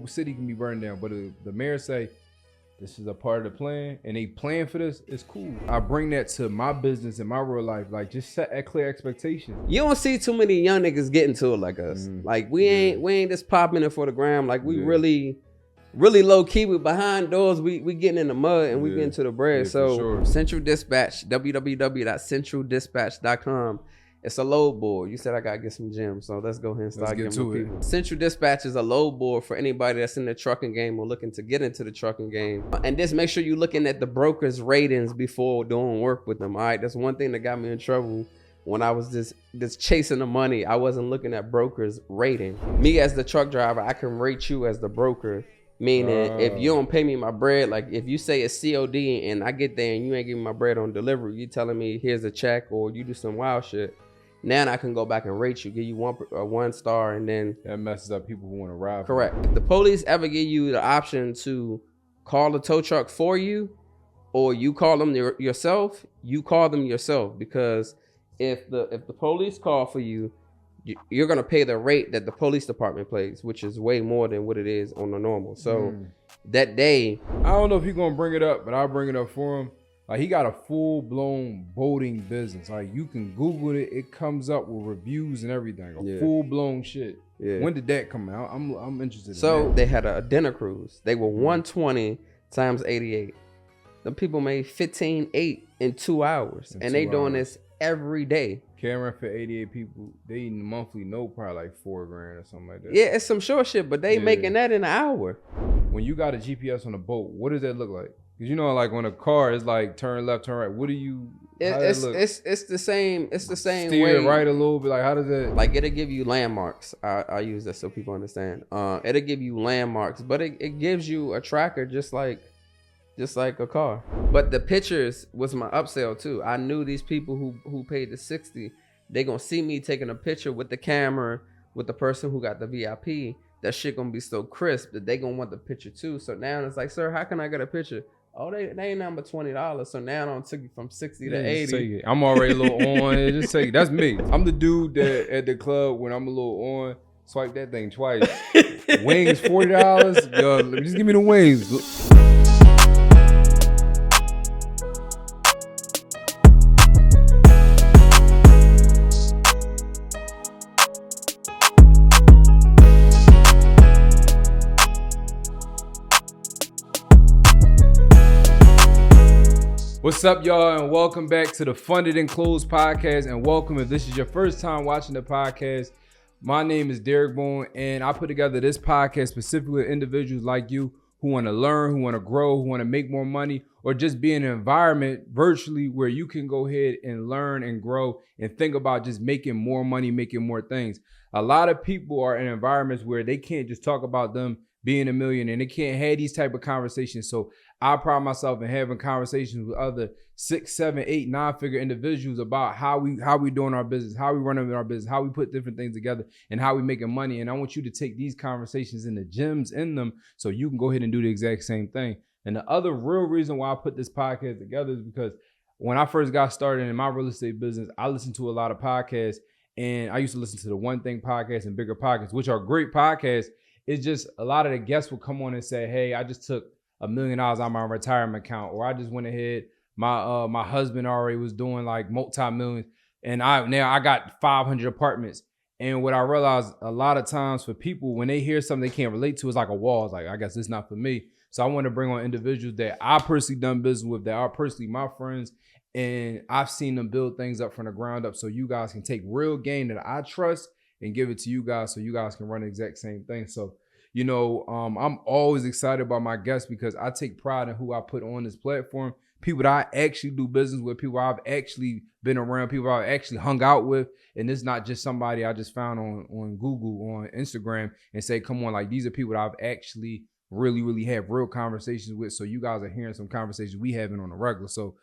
whole city can be burned down. But the mayor say, this is a part of the plan, and they plan for this, it's cool. I bring that to my business and my real life. Like, just set a clear expectation. You don't see too many young niggas getting to it like us. Like, we ain't just popping it for the gram. Like, we really low key. We behind doors. We getting in the mud and we getting to the bread. So sure. Central Dispatch, www.centraldispatch.com. It's a load board. You said I gotta get some gems, so let's go ahead and start getting to people. Central Dispatch is a load board for anybody that's in the trucking game or looking to get into the trucking game. And just make sure you're looking at the broker's ratings before doing work with them. All right, that's one thing that got me in trouble when I was just chasing the money. I wasn't looking at brokers' rating. Me as the truck driver, I can rate you as the broker. Meaning, if you don't pay me my bread, like if you say it's COD and I get there and you ain't giving me my bread on delivery, you telling me here's a check or you do some wild shit. Now I can go back and rate you, give you one star, and then that messes up people who want to ride. Correct. If the police ever give you the option to call the tow truck for you, or you call them yourself, you call them yourself, because if the police call for you, you're gonna pay the rate that the police department pays, which is way more than what it is on the normal. So that day, I don't know if he's gonna bring it up, but I'll bring it up for him. Like, he got a full-blown boating business. Like, you can Google it. It comes up with reviews and everything. Full-blown shit. Yeah. When did that come out? I'm interested in that. So they had a dinner cruise. They were 120 times 88. The people made 15.8 in 2 hours. And they doing this every day. Cameron for 88 people, they eating monthly probably like $4,000 or something like that. Yeah, it's some short shit, but they making that in an hour. When you got a GPS on a boat, what does that look like? Cause you know, like when a car is like turn left, turn right. What do you? It's the same. It's the same Steer way. Right a little bit. Like, how does it? Like, it'll give you landmarks. I use that so people understand. It'll give you landmarks, but it gives you a tracker just like a car. But the pictures was my upsell too. I knew these people who paid the $60. They gonna see me taking a picture with the camera with the person who got the VIP. That shit gonna be so crisp that they gonna want the picture too. So now it's like, sir, how can I get a picture? Oh, they ain't nothing but $20. So now I don't took you from 60 to 80. I'm already a little on. Just say that's me. I'm the dude that at the club when I'm a little on, swipe that thing twice. Wings $40. Yo, just give me the wings. What's up, y'all, and welcome back to the Funded and Closed podcast. And welcome if this is your first time watching the podcast. My name is Derek Boone, and I put together this podcast specifically with individuals like you who want to learn, who want to grow, who want to make more money, or just be in an environment virtually where you can go ahead and learn and grow and think about just making more money, making more things. A lot of people are in environments where they can't just talk about them being a millionaire, and they can't have these type of conversations. So I pride myself in having conversations with other 6, 7, 8, 9-figure individuals about how we doing our business, how we running our business, how we put different things together, and how we making money. And I want you to take these conversations and the gems in them so you can go ahead and do the exact same thing. And the other real reason why I put this podcast together is because when I first got started in my real estate business, I listened to a lot of podcasts, and I used to listen to the One Thing podcast and Bigger podcasts, which are great podcasts. It's just a lot of the guests would come on and say, hey, I just took $1 million out of my retirement account, or I just went ahead. My husband already was doing like multi-millions, and I got 500 apartments. And what I realized a lot of times for people, when they hear something they can't relate to, it's like a wall. It's like, I guess it's not for me. So I want to bring on individuals that I personally done business with, that are personally my friends, and I've seen them build things up from the ground up, so you guys can take real gain that I trust and give it to you guys, so you guys can run the exact same thing. So, you know, I'm always excited about my guests because I take pride in who I put on this platform. People that I actually do business with, people I've actually been around, people I've actually hung out with. And it's not just somebody I just found on Google, on Instagram, and say, come on, like, these are people that I've actually really, really had real conversations with. So you guys are hearing some conversations we having on the regular. So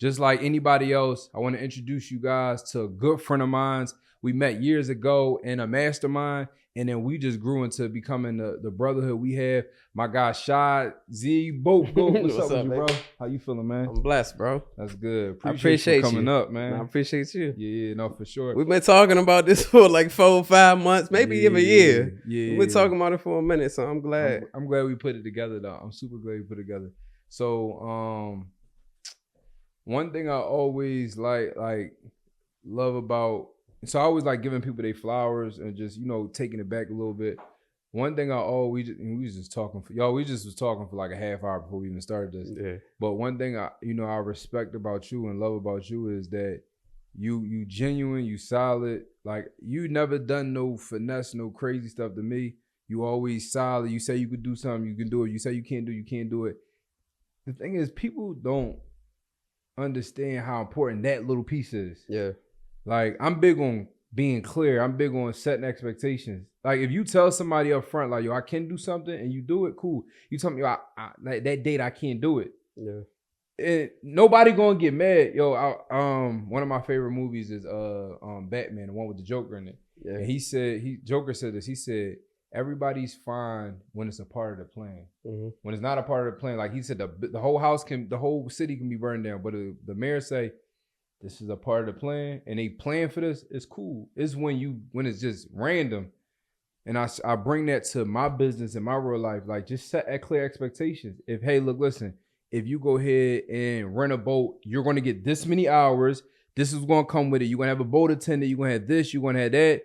just like anybody else, I want to introduce you guys to a good friend of mine. We met years ago in a mastermind, and then we just grew into becoming the brotherhood we have. My guy, Shoad, Z, Boat Goat. What's up with you, bro? How you feeling, man? I'm blessed, bro. That's good. I appreciate you coming up, man. I appreciate you. Yeah, no, for sure. We've been talking about this for like 4 or 5 months, maybe even a year. Yeah. We've been talking about it for a minute, so I'm glad. I'm glad we put it together, though. I'm super glad we put it together. So, one thing I always love about, so I always like giving people their flowers and just, taking it back a little bit. One thing I always, and we was just talking for like a half hour before we even started this. Yeah. But one thing I respect about you and love about you is that you genuine, you solid. Like, you never done no finesse, no crazy stuff to me. You always solid. You say you could do something, you can do it. You say you can't do it. The thing is, people don't understand how important that little piece is. Yeah. Like, I'm big on being clear. I'm big on setting expectations. Like, if you tell somebody up front, like, yo, I can do something, and you do it, cool. You tell me, yo, like, that date, I can't do it. Yeah. And nobody gonna get mad. Yo, one of my favorite movies is Batman, the one with the Joker in it. Yeah. And Joker said this. He said, everybody's fine when it's a part of the plan. Mm-hmm. When it's not a part of the plan, like he said, the whole city can be burned down, but the mayor say, this is a part of the plan, and they plan for this. It's cool. It's when it's just random, and I bring that to my business and my real life. Like, just set clear expectations. Listen, if you go ahead and rent a boat, you're going to get this many hours. This is going to come with it. You're going to have a boat attendant. You're going to have this. You're going to have that.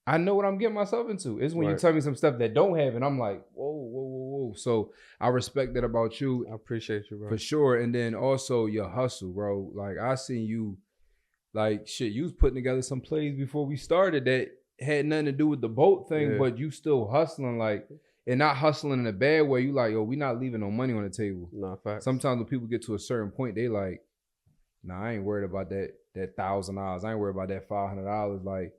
I know what I'm getting myself into. It's when you tell me some stuff that don't have, and I'm like, whoa. So I respect that about you. I appreciate you, bro. For sure. And then also your hustle, bro. Like, I seen you, like, shit, you was putting together some plays before we started that had nothing to do with the boat thing, but you still hustling, like, and not hustling in a bad way. You like, yo, we not leaving no money on the table. No, facts. Sometimes when people get to a certain point, they like, nah, I ain't worried about that $1,000. I ain't worried about that $500. Like,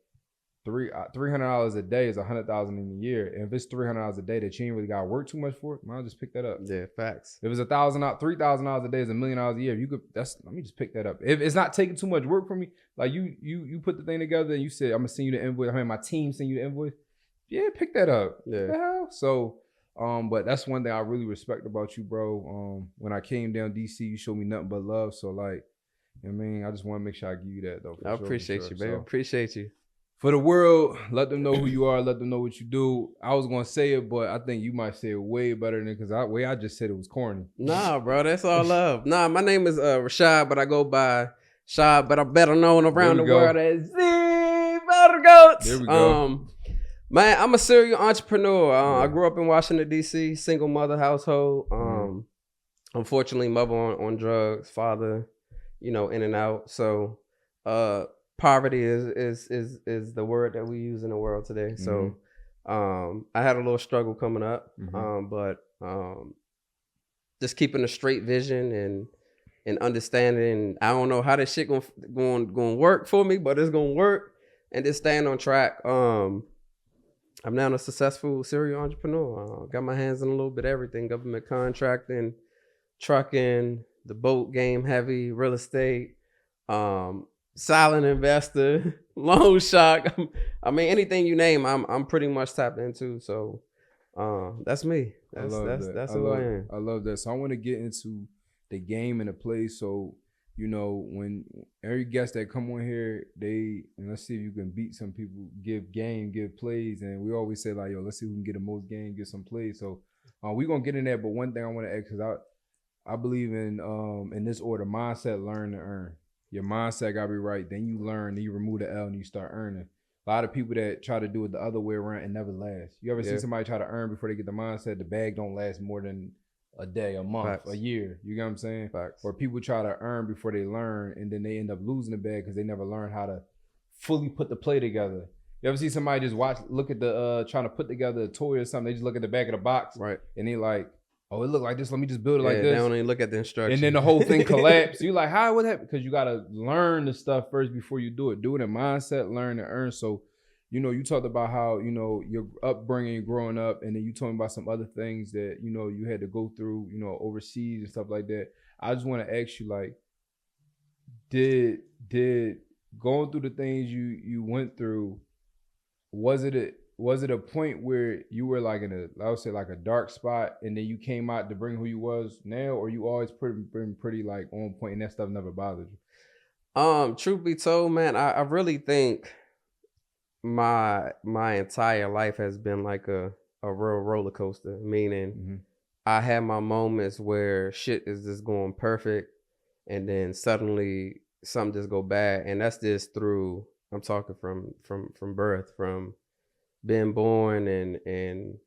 $300 a day is $100,000 in a year. And if it's $300 a day that you ain't really got to work too much for, I'll just pick that up. Yeah, facts. If it's $3,000 a day is $1 million a year, let me just pick that up. If it's not taking too much work from me, like you put the thing together and you said, I'm gonna send you the invoice. My team send you the invoice. Yeah, pick that up. Yeah. What the hell? So, but that's one thing I really respect about you, bro. When I came down DC, you showed me nothing but love. So, like, I mean, I just want to make sure I give you that, though. I appreciate you, baby. Appreciate you. For the world, let them know who you are. Let them know what you do. I was going to say it, but I think you might say it way better than because the way I just said it was corny. Nah, bro, that's all love. Nah, my name is Rashad, but I go by Shoad, but I'm better known around the world as Z Goats. There we go. Man, I'm a serial entrepreneur. I grew up in Washington, D.C., single mother household. Unfortunately, mother on drugs, father, in and out. So, poverty is the word that we use in the world today. So I had a little struggle coming up, but just keeping a straight vision and understanding. I don't know how this shit going work for me, but it's gonna work, and just staying on track. I'm now a successful serial entrepreneur. Got my hands in a little bit of everything: government contracting, trucking, the boat game, heavy real estate. Silent investor, loan shark. I mean, anything you name, I'm pretty much tapped into. So, that's me. That's who I am. I love that. So I want to get into the game and the play. So, when every guest that come on here, and let's see if you can beat some people, give game, give plays, and we always say like, yo, let's see who can get the most game, get some plays. So, we gonna get in there. But one thing I want to ask, because I believe in this order: mindset, learn, and earn. Your mindset gotta be right. Then you learn, then you remove the L and you start earning. A lot of people that try to do it the other way around and never last. You ever see somebody try to earn before they get the mindset? The bag don't last more than a day, a month, a year. You get what I'm saying? Facts. Or people try to earn before they learn, and then they end up losing the bag because they never learn how to fully put the play together. You ever see somebody just look at the trying to put together a toy or something? They just look at the back of the box, right? And they like, oh, it look like this. Let me just build it like this. They don't even look at the instructions. And then the whole thing collapsed. You're like, how would that happen? Because you got to learn the stuff first before you do it. Do it in mindset, learn and earn. So, you talked about how, your upbringing growing up, and then you told me about some other things that, you had to go through, overseas and stuff like that. I just want to ask you, like, did going through the things you went through, was it a point where you were like in I would say like a dark spot, and then you came out to bring who you was now, or you always been pretty like on point and that stuff never bothered you? Truth be told, man, I really think my entire life has been like a real roller coaster, meaning I had my moments where shit is just going perfect, and then suddenly something just go bad, and that's just through, I'm talking from birth, from being born and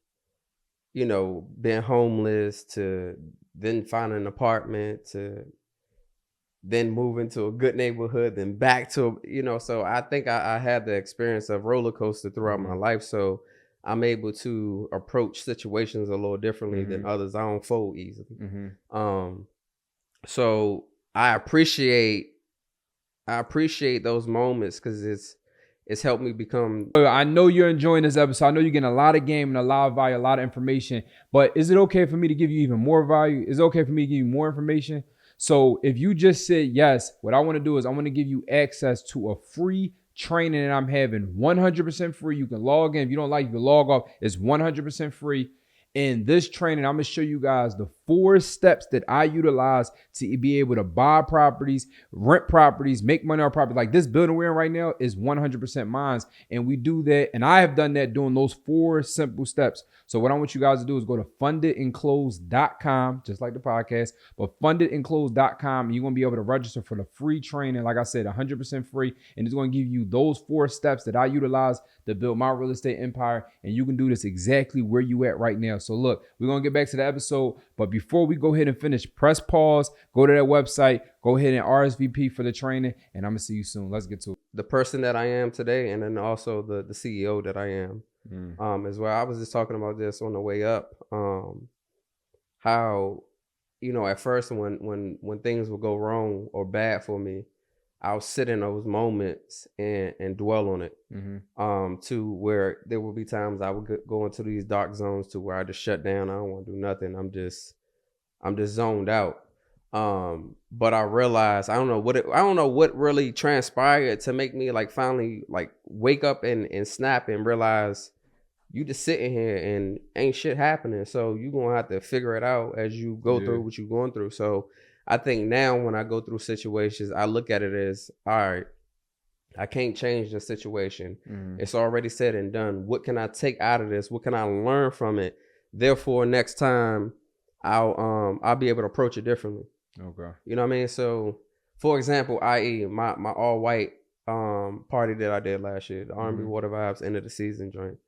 you know, being homeless, to then finding an apartment, to then moving to a good neighborhood, then back to, you know, so I think I had the experience of roller coaster throughout my life. So I'm able to approach situations a little differently than others. I don't fold easily. So I appreciate those moments, because it's helped me become. I know you're enjoying this episode. I know you're getting a lot of game and a lot of value, a lot of information, but is it okay for me to give you even more value? Is it okay for me to give you more information? So if you just said yes, what I want to do is I want to give you access to a free training that I'm having, 100% free. You can log in. If you don't like, you can log off. It's 100% free. In this training, I'm going to show you guys the 4 steps that I utilize to be able to buy properties, rent properties, make money on property. Like this building we're in right now is 100% mine. And we do that. And I have done that doing those 4 simple steps. So what I want you guys to do is go to fundedandclosed.com, just like the podcast, but fundedandclosed.com. And you're going to be able to register for the free training. Like I said, 100% free. And it's going to give you those 4 steps that I utilize to build my real estate empire. And you can do this exactly where you at right now. So look, we're going to get back to the episode. But before we go ahead and finish, press pause, go to that website, go ahead and RSVP for the training. And I'm going to see you soon. Let's get to it. The person that I am today, and then also the CEO that I am. As well. I was just talking about this on the way up. How, you know, at first when things would go wrong or bad for me, I'll sit in those moments and dwell on it. To where there would be times I would go into these dark zones to where I just shut down. I don't want to do nothing. I'm just zoned out. But I realized I don't know what really transpired to make me like finally like wake up and snap and realize you just sitting here and ain't shit happening. So you gonna have to figure it out as you go through what you're going through. So I think now when I go through situations, I look at it as, all right, I can't change the situation. It's already said and done. What can I take out of this? What can I learn from it? Therefore, next time I'll be able to approach it differently. Okay. You know what I mean? So, for example, i.e. my all white party that I did last year, the R&B Water Vibes end of the season joint.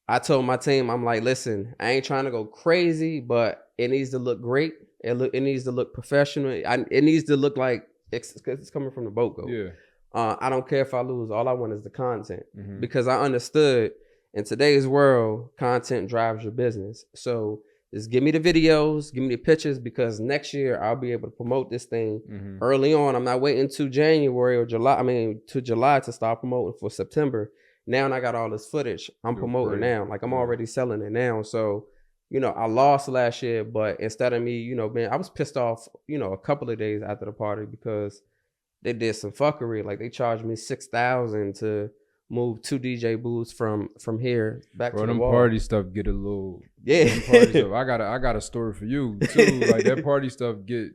I told my team, I'm like, listen, I ain't trying to go crazy, but it needs to look great. It needs to look professional. It needs to look like it's coming from the boat go. Yeah. I don't care if I lose. All I want is the content, because I understood in today's world, content drives your business. So just give me the videos, give me the pictures, because next year I'll be able to promote this thing early on. I'm not waiting to January or July. To July to start promoting for September. Now I got all this footage. I'm promoting now. Like I'm already selling it now. So, you know, I lost last year, but instead of me, you know, man, I was pissed off, you know, a couple of days after the party because they did some fuckery. Like they charged me $6,000 to move 2 DJ booths from here back to the wall. Party stuff get a little party stuff. I got a story for you too. Like that party stuff get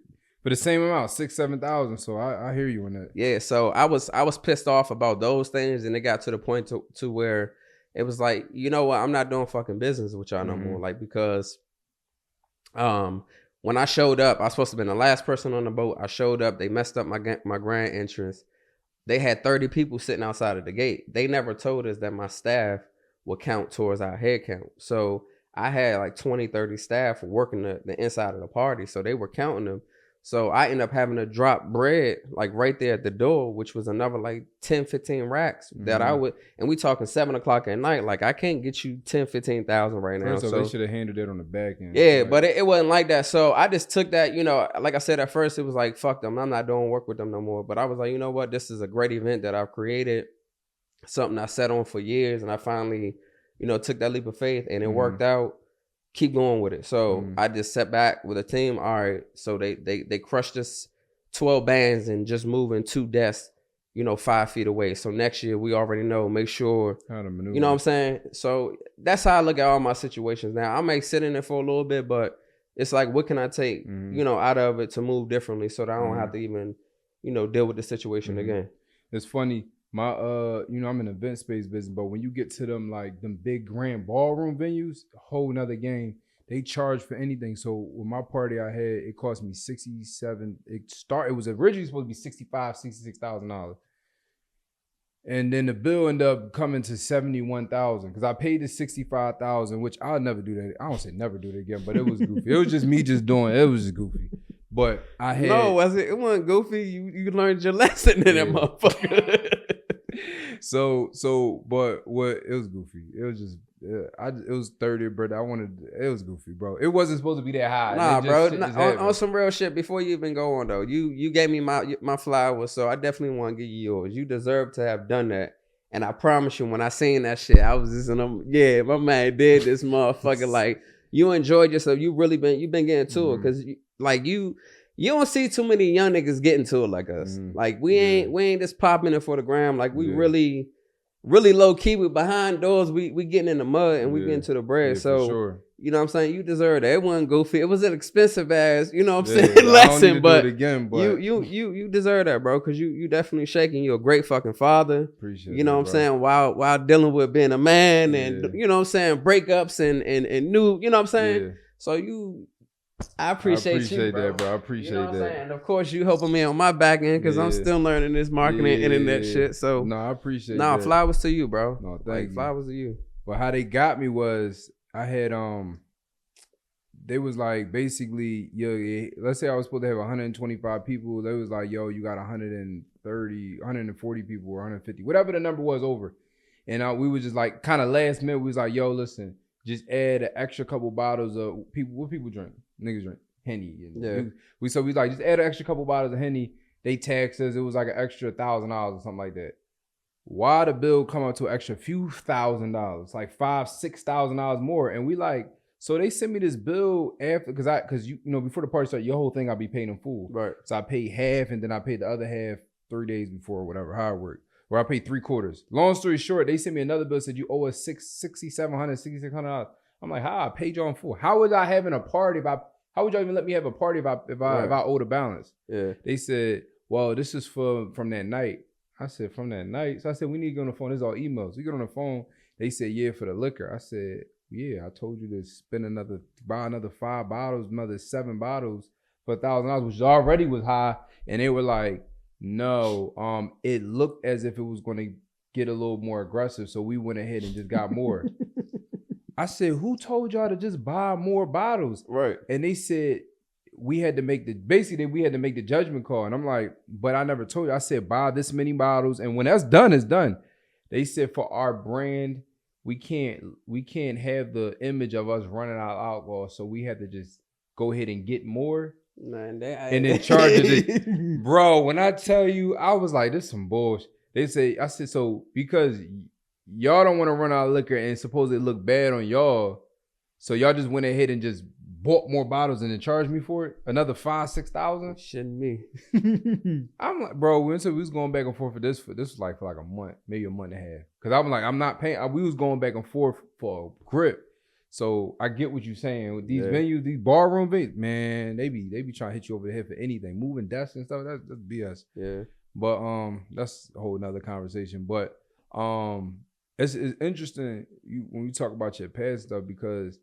for the same amount, $6,000-$7,000. So I hear you on that. Yeah. So I was pissed off about those things, and it got to the point to where it was like, you know what, I'm not doing fucking business with y'all no more. Like, because when I showed up, I was supposed to have been the last person on the boat. I showed up, they messed up my grand entrance. They had 30 people sitting outside of the gate. They never told us that my staff would count towards our head count. So I had like 20, 30 staff working the inside of the party. So they were counting them. So I ended up having to drop bread like right there at the door, which was another like 10, 15 racks that I would, and we talking 7 o'clock at night. Like I can't get you 10, 15,000 right now. So they should have handled that on the back end. Yeah, like, but it wasn't like that. So I just took that, you know, like I said, at first it was like, fuck them. I'm not doing work with them no more. But I was like, you know what? This is a great event that I've created, something I sat on for years. And I finally, you know, took that leap of faith and it worked out. Keep going with it. So I just sat back with a team. All right. So they crushed us 12 bands and just moving 2 desks, 5 feet away. So next year we already know, make sure, how to maneuver. you know what I'm saying? So that's how I look at all my situations now. I may sit in it for a little bit, but it's like, what can I take, out of it to move differently so that I don't have to even, deal with the situation again. It's funny. My I'm in event space business, but when you get to them like them big grand ballroom venues, a whole nother game. They charge for anything. So with my party I had, it cost me $67. It was originally supposed to be $66,000. And then the bill ended up coming to $71,000 because I paid the $65,000, which I'll never do that. I don't say never do that again, but it was goofy. It was just me just doing it. It was just goofy. But I had it wasn't goofy. You learned your lesson in that motherfucker. But it was goofy. It was just it was 30th birthday. It was goofy, bro. It wasn't supposed to be that high. Nah, bro. On some real shit, before you even go on though, you gave me my flowers, so I definitely want to give you yours. You deserve to have done that. And I promise you, when I seen that shit, I was just my man did this motherfucker. Like, you enjoyed yourself. You've been getting to it because you don't see too many young niggas getting to it like us. Like, we ain't just popping it for the gram. Like, we really low key. We behind doors. We getting in the mud and we getting to the bread. So, sure. You know what I'm saying? You deserve that. It wasn't goofy. It was an expensive ass, you know what I'm saying, lesson. But, you deserve that, bro, because you definitely shaking. You're a great fucking father. Appreciate you know what I'm saying? While dealing with being a man and you know what I'm saying, breakups and new, you know what I'm saying? Yeah. So I appreciate you, that, bro. I appreciate what I'm that. saying? And of course, you helping me on my back end because I'm still learning this marketing internet shit. So I appreciate that. Flowers to you, bro. No, thank you. Flowers to you. But how they got me was I had they was like basically, let's say I was supposed to have 125 people. They was like, yo, you got 140 people or 150, whatever the number was over. And we was just like kind of last minute. We was like, yo, listen, just add an extra couple bottles of what people drink. Niggas drink Henny. We like, just add an extra couple bottles of Henny. They taxed us. It was like an extra $1,000 or something like that. Why the bill come up to an extra few $1,000s, like $5,000-$6,000 more? And we like, so they sent me this bill after, because before the party started, your whole thing I'll be paying in full. Right. So I paid half and then I paid the other half 3 days before or whatever, how it worked. Where I paid 3/4. Long story short, they sent me another bill, said you owe us $6,600. I'm like, how? I paid you in full. How was I having a party how would y'all even let me have a party if I owed a balance? Yeah. They said, well, this is from that night. I said, from that night? So I said, we need to get on the phone. This is all emails. We get on the phone. They said, yeah, for the liquor. I said, yeah, I told you to buy another 5 bottles, another 7 bottles for $1,000, which already was high. And they were like, no, it looked as if it was going to get a little more aggressive. So we went ahead and just got more. I said, who told y'all to just buy more bottles? Right. And they said, we had to make the judgment call. And I'm like, but I never told you. I said, buy this many bottles. And when that's done, it's done. They said, for our brand, we can't have the image of us running out of alcohol. So we had to just go ahead and get more. Man, and then charge it. Bro, when I tell you, I was like, this is some bullshit. I said, so because y'all don't want to run out of liquor and suppose it look bad on y'all, so y'all just went ahead and just bought more bottles and then charged me for it? Another $5,000-$6,000? Shouldn't be. I'm like, bro, we was going back and forth for this was like for like a month, maybe a month and a half. Because I'm like, I'm not paying. We was going back and forth for a grip. So I get what you're saying. With these venues, these barroom venues, man, they be trying to hit you over the head for anything. Moving desks and stuff, that's BS. Yeah. But that's a whole nother conversation. But it's interesting when you talk about your past stuff, because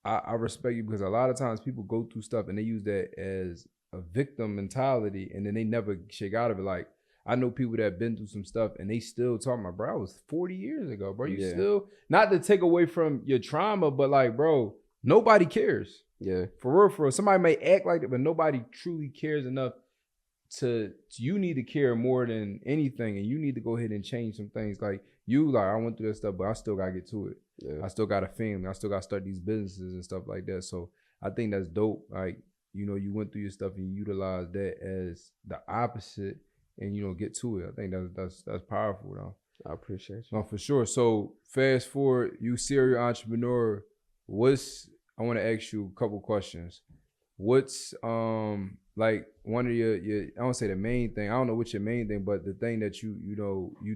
I respect you, because a lot of times people go through stuff and they use that as a victim mentality and then they never shake out of it. Like, I know people that have been through some stuff and they still talking about, bro, I was 40 years ago, bro. You still, not to take away from your trauma, but like, bro, nobody cares. Yeah. For real. Somebody may act like it, but nobody truly cares enough you need to care more than anything. And you need to go ahead and change some things. Like, I went through that stuff, but I still got to get to it. Yeah. I still got a family. I still got to start these businesses and stuff like that. So I think that's dope. Like, you went through your stuff and you utilized that as the opposite and, get to it. I think that's powerful, though. I appreciate you. No, for sure. So fast forward, you serial entrepreneur. I want to ask you a couple questions. what's like one of your I don't say the main thing. I don't know what's your main thing, but the thing that you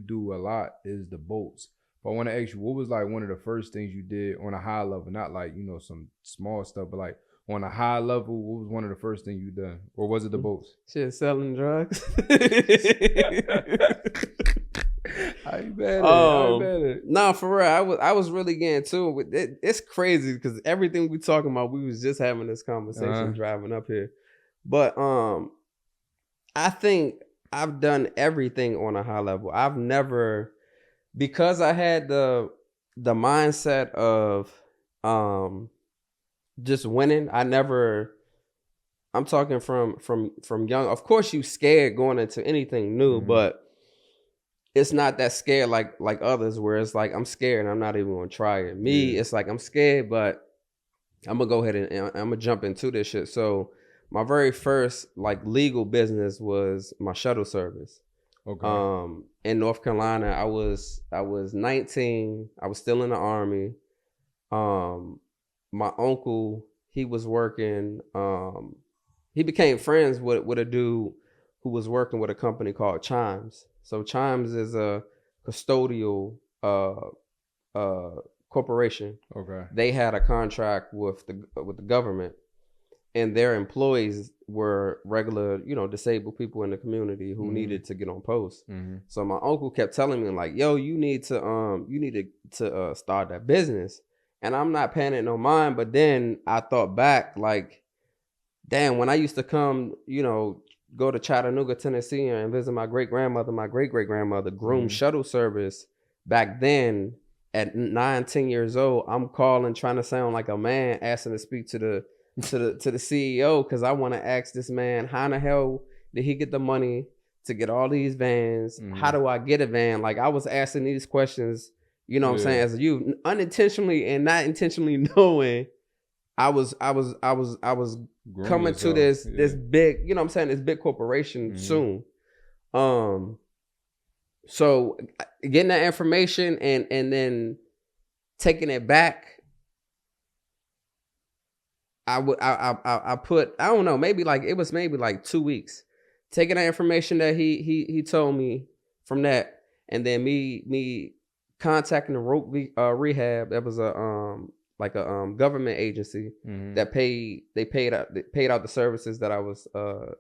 do a lot is the boats. But I want to ask you, what was like one of the first things you did on a high level? Not like, some small stuff, but like on a high level, what was one of the first things you done? Or was it the boats? Shit, selling drugs. I bet it. Nah, for real. I was really getting to it with it. It's crazy because everything we talking about, we was just having this conversation driving up here. But I think I've done everything on a high level. I've never, because I had the mindset of just winning. I'm talking from young. Of course, you scared going into anything new, but it's not that scared like others where it's like I'm scared and I'm not even gonna try it. Me, it's like I'm scared, but I'm gonna go ahead and I'm gonna jump into this shit. So my very first like legal business was my shuttle service. Okay. In North Carolina, I was 19. I was still in the Army. My uncle, he was working. He became friends with a dude who was working with a company called Chimes. So Chimes is a custodial corporation. Okay. They had a contract with the government, and their employees were regular, disabled people in the community who needed to get on post. So my uncle kept telling me like, "Yo, you need to start that business." And I'm not paying it no mind, but then I thought back like, damn, when I used to come, go to Chattanooga, Tennessee and visit my great-great-grandmother groomed shuttle service back then at 9, 10 years old, I'm calling trying to sound like a man, asking to speak to the CEO because I want to ask this man, how in the hell did he get the money to get all these vans? How do I get a van? Like I was asking these questions, what I'm saying, as a youth, unintentionally and not intentionally knowing I was coming to this big, this big corporation soon. So getting that information and then taking it back, I put, I don't know, maybe like 2 weeks. Taking that information that he told me from that, and then me contacting the Rope Rehab. That was a government agency that paid out the services that I was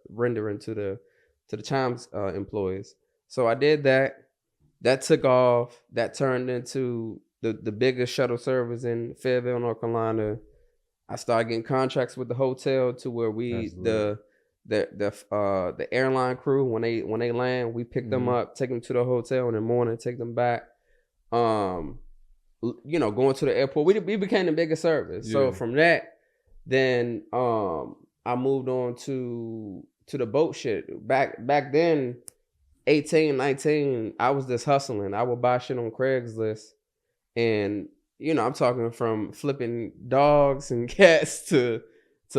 rendering to the Chimes employees. So I did that. That took off. That turned into the biggest shuttle service in Fayetteville, North Carolina. I started getting contracts with the hotel to where the airline crew when they land, we pick them up, take them to the hotel in the morning, take them back. Going to the airport, we became the biggest service. Yeah. So from that, then I moved on to the boat shit. Back then, 18, 19, I was just hustling. I would buy shit on Craigslist, and I'm talking from flipping dogs and cats to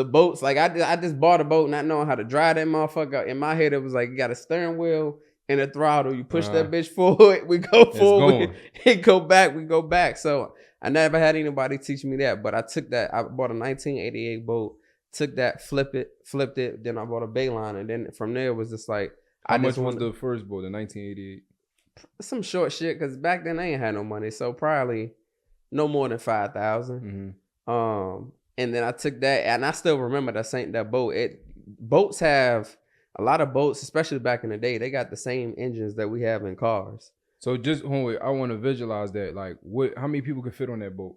boats. Like I just bought a boat not knowing how to drive that motherfucker. In my head, it was like you got a steering wheel and a throttle. You push that bitch forward, we go forward. And go back, we go back. So I never had anybody teach me that. But I took that. I bought a 1988 boat. Took that, flipped it. Then I bought a Bayline, and then from there it was just like. How much was the first boat, the 1988? Some short shit, because back then I ain't had no money, so probably no more than 5,000. And then I took that, and I still remember that boat. Boats have a lot of boats, especially back in the day. They got the same engines that we have in cars. So just I want to visualize that. Like, how many people could fit on that boat?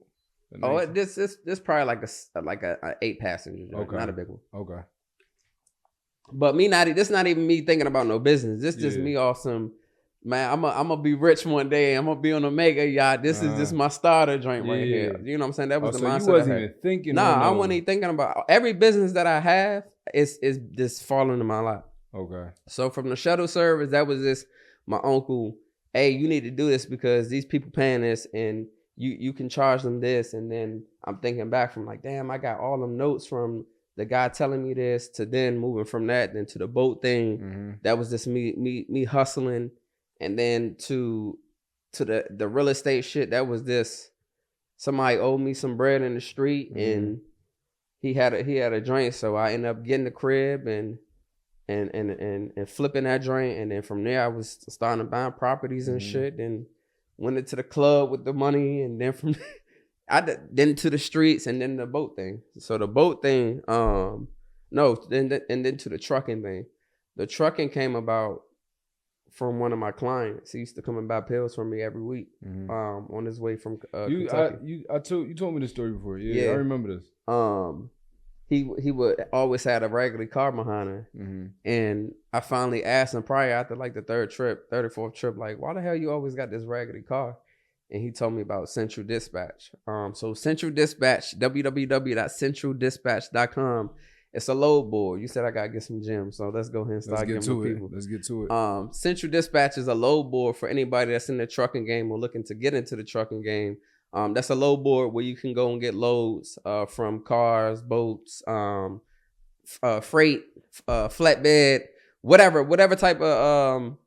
This probably like a 8 passenger joint, not a big one. Okay. But this not even me thinking about no business. This just me off some, man, I'm gonna be rich one day. I'm gonna be on a mega yacht. This is just my starter joint right here. You know what I'm saying? That was the mindset. You wasn't even thinking. I wasn't even thinking about every business that I have is just falling in my lap. Okay. So from the shuttle service, that was just my uncle. Hey, you need to do this because these people paying this, and you can charge them this. And then I'm thinking back from like, damn, I got all them notes from the guy telling me this to then moving from that then to the boat thing. That was just me hustling, and then to the real estate shit. That was this, somebody owed me some bread in the street, and he had a joint, so I ended up getting the crib and flipping that joint, and then from there I was starting buying properties and shit, and went into the club with the money, and then from then to the streets, and then the boat thing. So the boat thing, then to the trucking thing. The trucking came about from one of my clients. He used to come and buy pills from me every week. On his way from Kentucky. You told me this story before. Yeah, I remember this. He would always had a raggedy car behind him. And I finally asked him probably after like the third or fourth trip, like, why the hell you always got this raggedy car? And he told me about Central Dispatch. So Central Dispatch, www.centraldispatch.com. It's a load board. You said I gotta get some gems, so let's go ahead and start getting people. Let's get to it. Central Dispatch is a load board for anybody that's in the trucking game or looking to get into the trucking game. That's a load board where you can go and get loads from cars, boats, freight, flatbed, whatever type of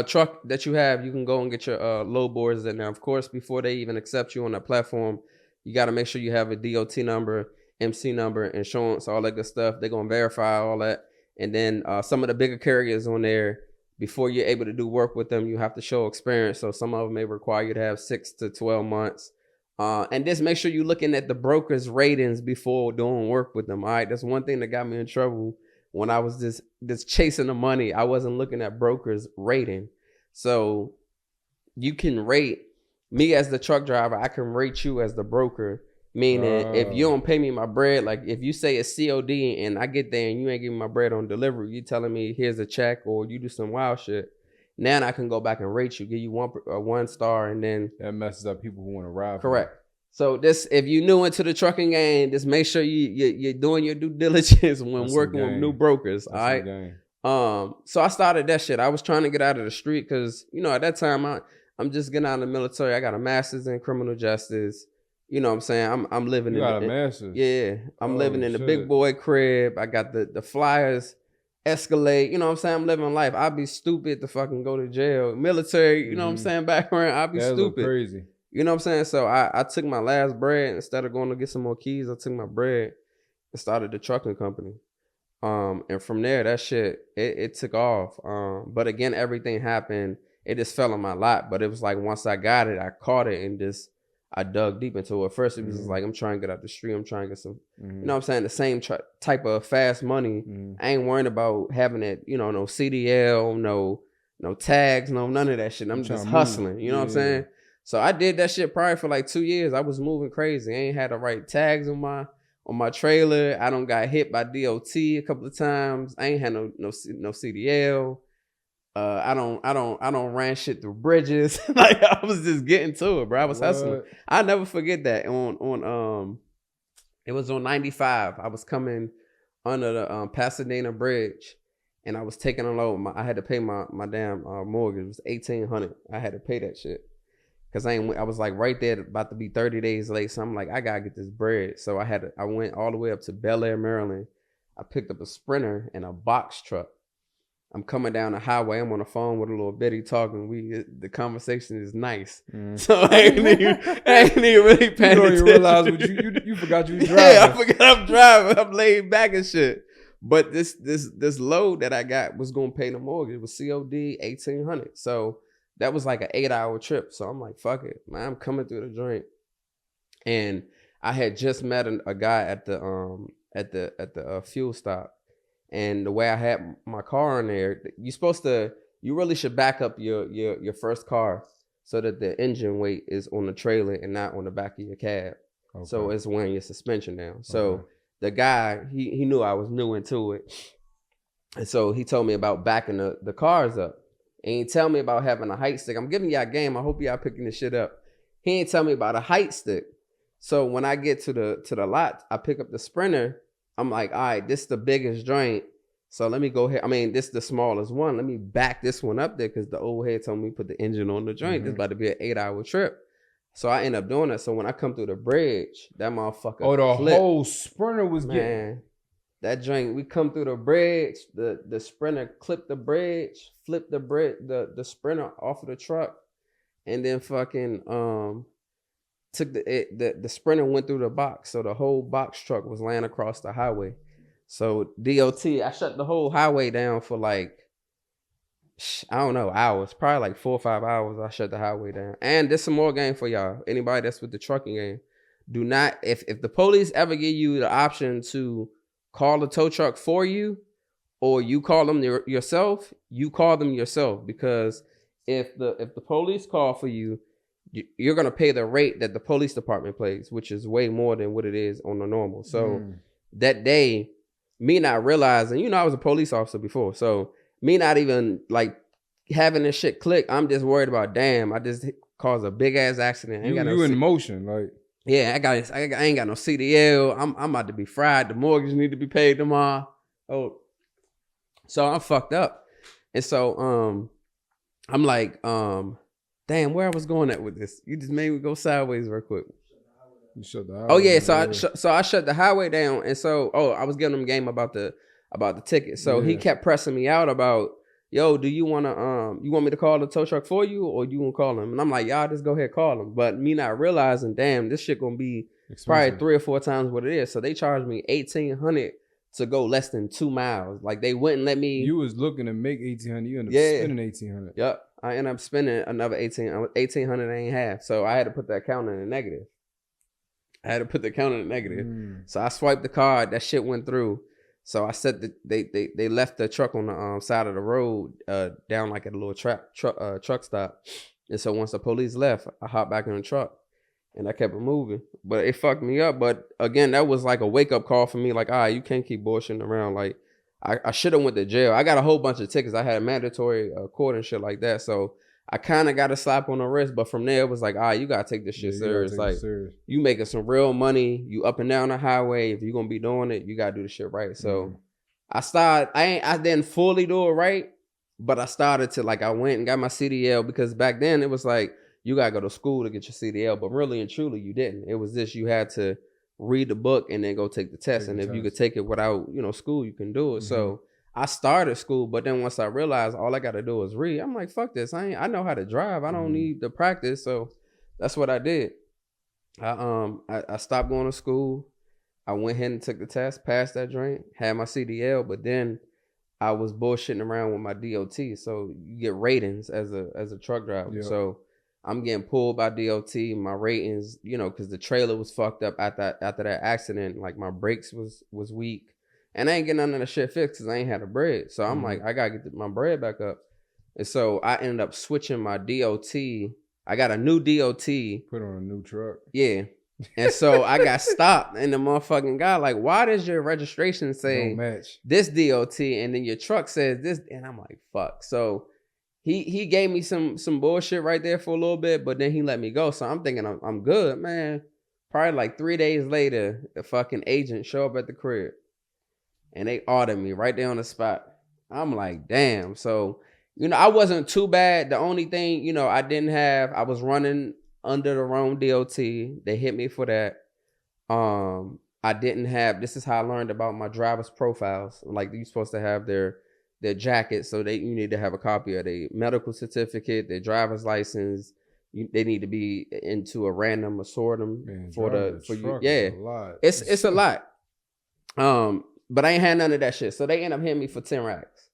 truck that you have. You can go and get your load boards in there. Of course, before they even accept you on the platform, you got to make sure you have a DOT number, MC number, insurance, all that good stuff. They're going to verify all that. And then some of the bigger carriers on there, before you're able to do work with them, you have to show experience. So some of them may require you to have 6 to 12 months. And just make sure you're looking at the broker's ratings before doing work with them. All right. That's one thing that got me in trouble when I was just chasing the money. I wasn't looking at brokers' rating. So you can rate me as the truck driver. I can rate you as the broker. Meaning, if you don't pay me my bread, like if you say it's COD and I get there and you ain't giving my bread on delivery, you telling me here's a check or you do some wild shit. Now I can go back and rate you, give you 1 star, and then that messes up people who want to ride. Correct. So this, if you're new into the trucking game, just make sure you're doing your due diligence when working with new brokers. All right. So I started that shit. I was trying to get out of the street because at that time I'm just getting out of the military. I got a master's in criminal justice. You know what I'm saying? I'm living in a master's. Yeah. I'm living in the big boy crib. I got the flyers, Escalade. You know what I'm saying? I'm living life. I'd be stupid to fucking go to jail. Military, you know what I'm saying? Background, I'd be stupid. Crazy. You know what I'm saying? So I took my last bread. Instead of going to get some more keys, I took my bread and started the trucking company. And from there, that shit, it took off. But again, everything happened. It just fell in my lap. But it was like once I got it, I caught it and just I dug deep into it. First, it was just like, I'm trying to get out the street. I'm trying to get some, you know what I'm saying? The same type of fast money. I ain't worrying about having it, no CDL, no tags, none of that shit. I'm just hustling. You know what I'm saying? So I did that shit probably for like 2 years. I was moving crazy. I ain't had the right tags on my trailer. I done got hit by DOT a couple of times. I ain't had no CDL. I don't ran shit through bridges. Like I was just getting to it, bro. I was hustling. I'll never forget that. It was on 95. I was coming under the Pasadena Bridge, and I was taking a load. I had to pay my damn mortgage. It was $1,800. I had to pay that shit because I was like right there, about to be 30 days late. So I'm like, I gotta get this bread. So I went all the way up to Bel Air, Maryland. I picked up a Sprinter and a box truck. I'm coming down the highway. I'm on the phone with a little bitty talking. The conversation is nice. So I ain't even really paying attention. You realize you forgot you was driving. Yeah, I forgot I'm driving. I'm laid back and shit. But this load that I got was gonna pay the mortgage. It was COD $1,800. So that was like an 8-hour trip. So I'm like, fuck it, man. I'm coming through the joint. And I had just met a guy at the fuel stop. And the way I had my car in there, you really should back up your first car so that the engine weight is on the trailer and not on the back of your cab. Okay. So it's weighing your suspension down. So the guy, he knew I was new into it. And so he told me about backing the cars up. And he tell me about having a height stick. I'm giving y'all game. I hope y'all picking this shit up. He ain't tell me about a height stick. So when I get to the lot, I pick up the Sprinter. I'm like, all right, this is the biggest joint. So let me go ahead. I mean, this is the smallest one. Let me back this one up there because the old head told me put the engine on the joint. This is about to be an 8-hour trip. So I end up doing that. So when I come through the bridge, that motherfucker whole Sprinter was getting. That joint, we come through the bridge, the Sprinter clipped the bridge, flipped the bridge, the Sprinter off of the truck, and then fucking took the Sprinter went through the box, so the whole box truck was laying across the highway. So DOT, I shut the whole highway down for like, I don't know, hours, probably like 4 or 5 hours. I shut the highway down. And there's some more game for y'all. Anybody that's with the trucking game, do not, if the police ever give you the option to call a tow truck for you, or you call them yourself, you call them yourself, because if the police call for you, you're gonna pay the rate that the police department pays, which is way more than what it is on the normal. So that day, me not realizing, I was a police officer before, so me not even like having this shit click, I'm just worried about, damn, I just caused a big ass accident. You in motion, like. Yeah, I ain't got no CDL. I'm about to be fried. The mortgage need to be paid tomorrow. Oh, so I'm fucked up. And so I'm like, damn, where I was going at with this? You just made me go sideways real quick. You shut the highway. Oh yeah, so I shut the highway down, and so I was giving him game about the ticket. So he kept pressing me out about, yo, do you want me to call the tow truck for you, or you want to call him? And I'm like, y'all just go ahead, call him. But me not realizing, damn, this shit gonna be probably 3 or 4 times what it is. So they charged me $1,800 to go less than 2 miles. Like they wouldn't let me. You was looking to make $1,800. You ended up spending $1,800. Yep, I ended up spending another $1,800 ain't half. So I had to put the account in the negative. So I swiped the card. That shit went through. So I said they left the truck on the side of the road down like at a little truck stop. And so once the police left, I hopped back in the truck and I kept it moving. But it fucked me up. But again, that was like a wake up call for me. Like, you can't keep bullshitting around. Like I should have went to jail. I got a whole bunch of tickets. I had a mandatory court and shit like that. So I kind of got a slap on the wrist. But from there, it was like, you got to take this shit serious. Like, you making some real money. You up and down the highway. If you're going to be doing it, you got to do the shit right. So I didn't fully do it right. But I started to, like, I went and got my CDL, because back then it was like, you got to go to school to get your CDL. But really and truly, you didn't. It was just, you had to read the book and then go take the test. And if you could take it without, school, you can do it. So I started school, but then once I realized all I got to do is read, I'm like, fuck this. I know how to drive. I don't need the practice. So that's what I did. I stopped going to school. I went ahead and took the test, passed that joint, had my CDL, but then I was bullshitting around with my DOT. So you get ratings as a truck driver. Yep. So I'm getting pulled by DOT. My ratings, because the trailer was fucked up after that accident. Like my brakes was weak. And I ain't getting none of the shit fixed because I ain't had the bread. So I'm like, I got to get my bread back up. And so I ended up switching my DOT. I got a new DOT. Put on a new truck. Yeah. And so I got stopped. And the motherfucking guy, like, why does your registration say this DOT and then your truck says this? And I'm like, fuck. So he gave me some bullshit right there for a little bit, but then he let me go. So I'm thinking I'm good, man. Probably like 3 days later, the fucking agent show up at the crib. And they ordered me right there on the spot. I'm like, damn. So, I wasn't too bad. The only thing, I was running under the wrong DOT. They hit me for that. I didn't have, this is how I learned about my driver's profiles. Like, you're supposed to have their jackets. So you need to have a copy of their medical certificate, their driver's license. They need to be into a random assortment. Man, for you. Yeah. It's a lot. But I ain't had none of that shit. So they end up hitting me for 10 racks.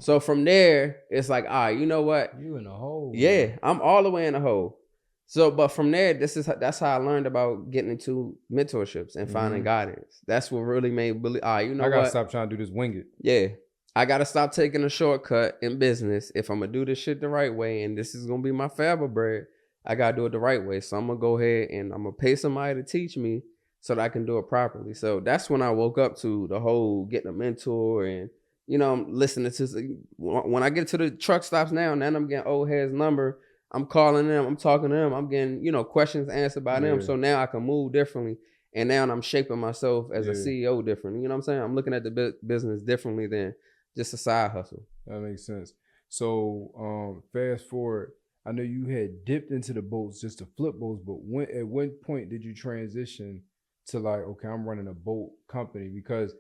So from there, it's like, you know what? You in the hole. Yeah, man. I'm all the way in the hole. So, but from there, that's how I learned about getting into mentorships and finding guidance. That's what really made me believe, I gotta stop trying to do this wing it. Yeah. I gotta stop taking a shortcut in business. If I'm gonna do this shit the right way, and this is gonna be my forever bread, I gotta do it the right way. So I'm gonna go ahead and I'm gonna pay somebody to teach me so that I can do it properly. So that's when I woke up to the whole getting a mentor and, I'm listening to, when I get to the truck stops now, and then I'm getting old head's number, I'm calling them, I'm talking to them, I'm getting, questions answered by them. So now I can move differently. And now I'm shaping myself as a CEO differently. You know what I'm saying? I'm looking at the business differently than just a side hustle. That makes sense. So fast forward, I know you had dipped into the boats just to flip boats, but at what point did you transition to like, okay, I'm running a boat company? Because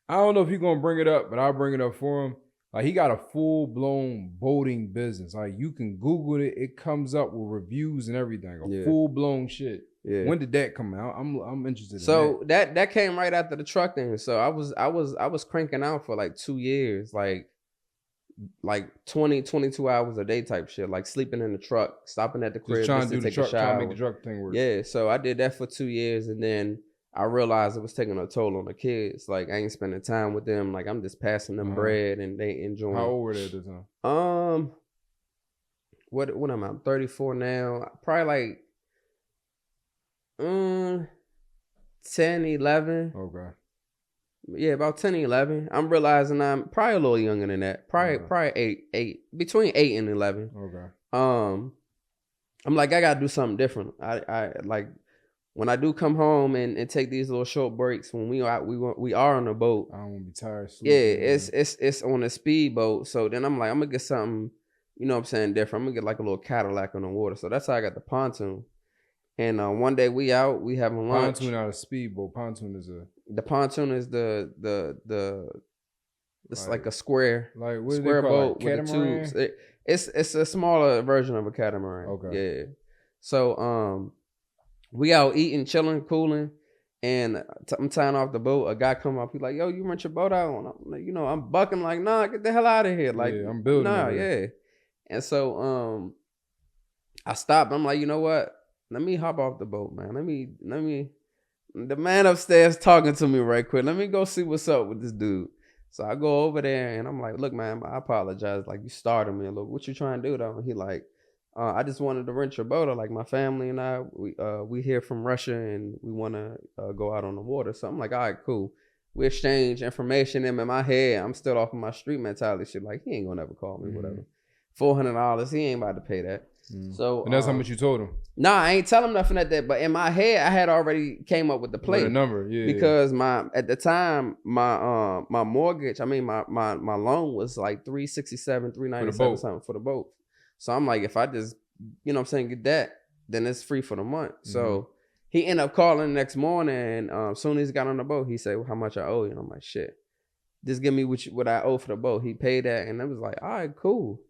I don't know if you're going to bring it up, but I'll bring it up for him. Like, he got a full-blown boating business. Like, you can Google it. It comes up with reviews and everything. Full-blown shit. Yeah. When did that come out? I'm interested. So that came right after the truck thing. So I was cranking out for like 2 years, like 20, 22 hours a day type shit, like sleeping in the truck, stopping at the crib just to take a shower. Trying to make the truck thing work. Yeah, so I did that for 2 years, and then I realized it was taking a toll on the kids. Like I ain't spending time with them. Like I'm just passing them bread, and they enjoying. How old were they at the time? What am I? I'm 34 now. Probably like 10, 11. Okay. Yeah, about 10, 11. I'm realizing I'm probably a little younger than that. Probably 8, between 8 and 11. Okay. I'm like, I gotta do something different. I like when I do come home and take these little short breaks when we are on the boat. I don't want to be tired. Yeah, it's on a speedboat. So then I'm like, I'm gonna get something, you know what I'm saying, different. I'm gonna get like a little Cadillac on the water. So that's how I got the pontoon. And one day we having lunch. Pontoon not a speedboat. Pontoon is the pontoon is it's like a square boat with the tubes. It's a smaller version of a catamaran. Okay. Yeah. So we out eating, chilling, cooling, and I'm tying off the boat. A guy come up, he's like, "Yo, you rent your boat out?" And I'm like, I'm bucking like, "Nah, get the hell out of here!" Like, I'm building. Nah, yeah. And so I stopped. I'm like, you know what? Let me hop off the boat, man. Let me. The man upstairs talking to me right quick. Let me go see what's up with this dude. So I go over there and I'm like, look, man, I apologize. Like, you started me. Look, what you trying to do though? And he like, I just wanted to rent your boat. Like, my family and I, we here from Russia and we want to go out on the water. So I'm like, all right, cool. We exchange information. And in my head, I'm still off of my street mentality shit. Like, he ain't gonna never call me, whatever. $400, he ain't about to pay that. So and that's how much you told him. Nah, I ain't tell him nothing at that. But in my head, I had already came up with the play. The number, yeah. Because at the time, my mortgage, my loan was like $367, $397 something for the boat. So I'm like, if I just, get that, then it's free for the month. So he ended up calling the next morning, and as soon as he got on the boat, he said, well, how much I owe you? And I'm like, shit, just give me what I owe for the boat. He paid that, and it was like, all right, cool.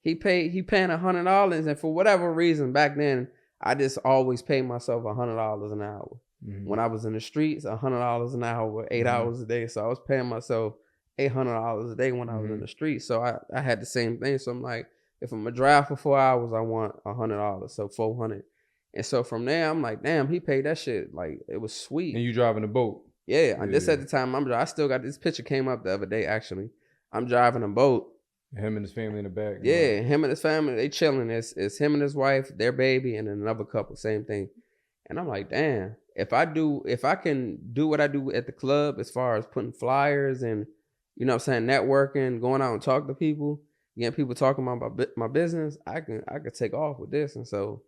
He paying $100, and for whatever reason back then, I just always paid myself $100 an hour. When I was in the streets, $100 an hour, 8 hours a day. So I was paying myself $800 a day when I was in the streets. So I had the same thing. So I'm like, if I'm gonna drive for 4 hours, I want $100, so $400. And so from there, I'm like, damn, he paid that shit. Like, it was sweet. And you driving the boat? Yeah. And this at the time, I still got this picture came up the other day. Actually, I'm driving a boat. Him and his family in the back. Yeah, him and his family, they chilling. It's him and his wife, their baby, and another couple, same thing. And I'm like, damn, if I can do what I do at the club as far as putting flyers and, networking, going out and talk to people, getting people talking about my business, I could take off with this. And so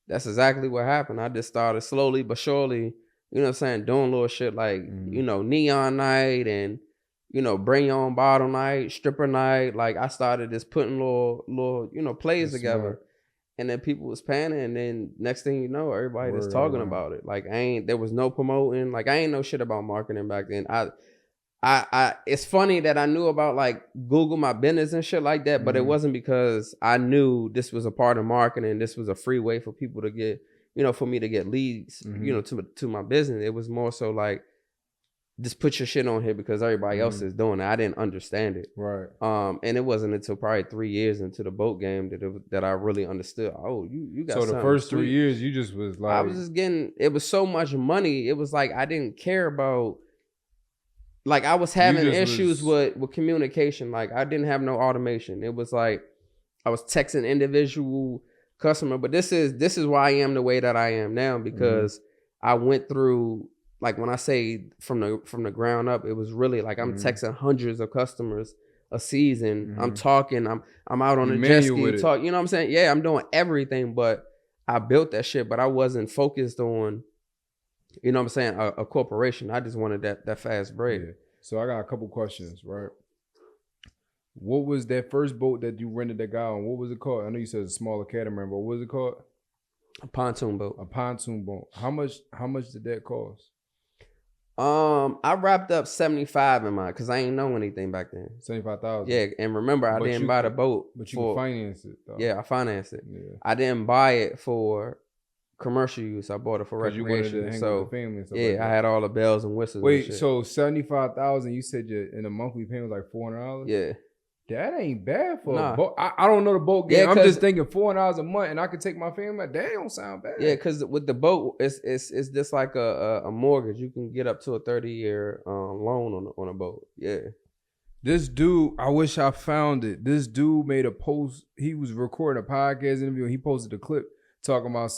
that's exactly what happened. I just started slowly but surely, doing little shit like, neon night and, bring your own bottle night, stripper night. Like, I started just putting little plays that's together. Smart. And then people was paying, and then next thing you know, everybody just talking about it. Like, there was no promoting. Like, I ain't know shit about marketing back then. I it's funny that I knew about like Google My Business and shit like that, but it wasn't because I knew this was a part of marketing. This was a free way for people to get, for me to get leads, to my business. It was more so like, just put your shit on here because everybody else is doing it. I didn't understand it. Right. And it wasn't until probably 3 years into the boat game that I really understood. Oh, you got so the first sweet. 3 years, you just was like, I was just getting. It was so much money. It was like I didn't care about. Like, I was having issues with communication. Like, I didn't have no automation. It was like I was texting individual customer. But this is why I am the way that I am now, because I went through. Like, when I say from the ground up, it was really like I'm texting hundreds of customers a season. I'm talking. I'm out on the jet ski talk. You know what I'm saying? Yeah, I'm doing everything, but I built that shit. But I wasn't focused on, you know what I'm saying, a corporation. I just wanted that fast break. Yeah. So I got a couple questions, right? What was that first boat that you rented that guy on? What was it called? I know you said a smaller catamaran, but what was it called? A pontoon boat. A pontoon boat. How much did that cost? I wrapped up 75 in mine because I ain't know anything back then. 75,000. Yeah, and remember, I didn't buy the boat. But you financed it, though. Yeah, I financed it. Yeah. I didn't buy it for commercial use. I bought it for recreation. You wanted to hang with the family and stuff like that. I had all the bells and whistles. Wait, and shit. so $75,000? You said in a monthly payment was like $400? Yeah. That ain't bad for a boat. I don't know the boat game. I'm just thinking $400 a month and I could take my family. That don't sound bad. Yeah, because with the boat, it's just like a mortgage. You can get up to a 30-year loan on a boat. Yeah. This dude, I wish I found it. This dude made a post. He was recording a podcast interview and he posted a clip talking about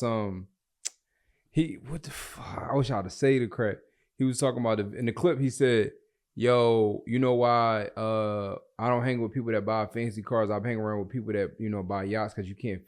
what the fuck? I wish I had to say the crap. He was talking about in the clip, he said, yo, you know why I don't hang with people that buy fancy cars. I hang around with people that, buy yachts because you can't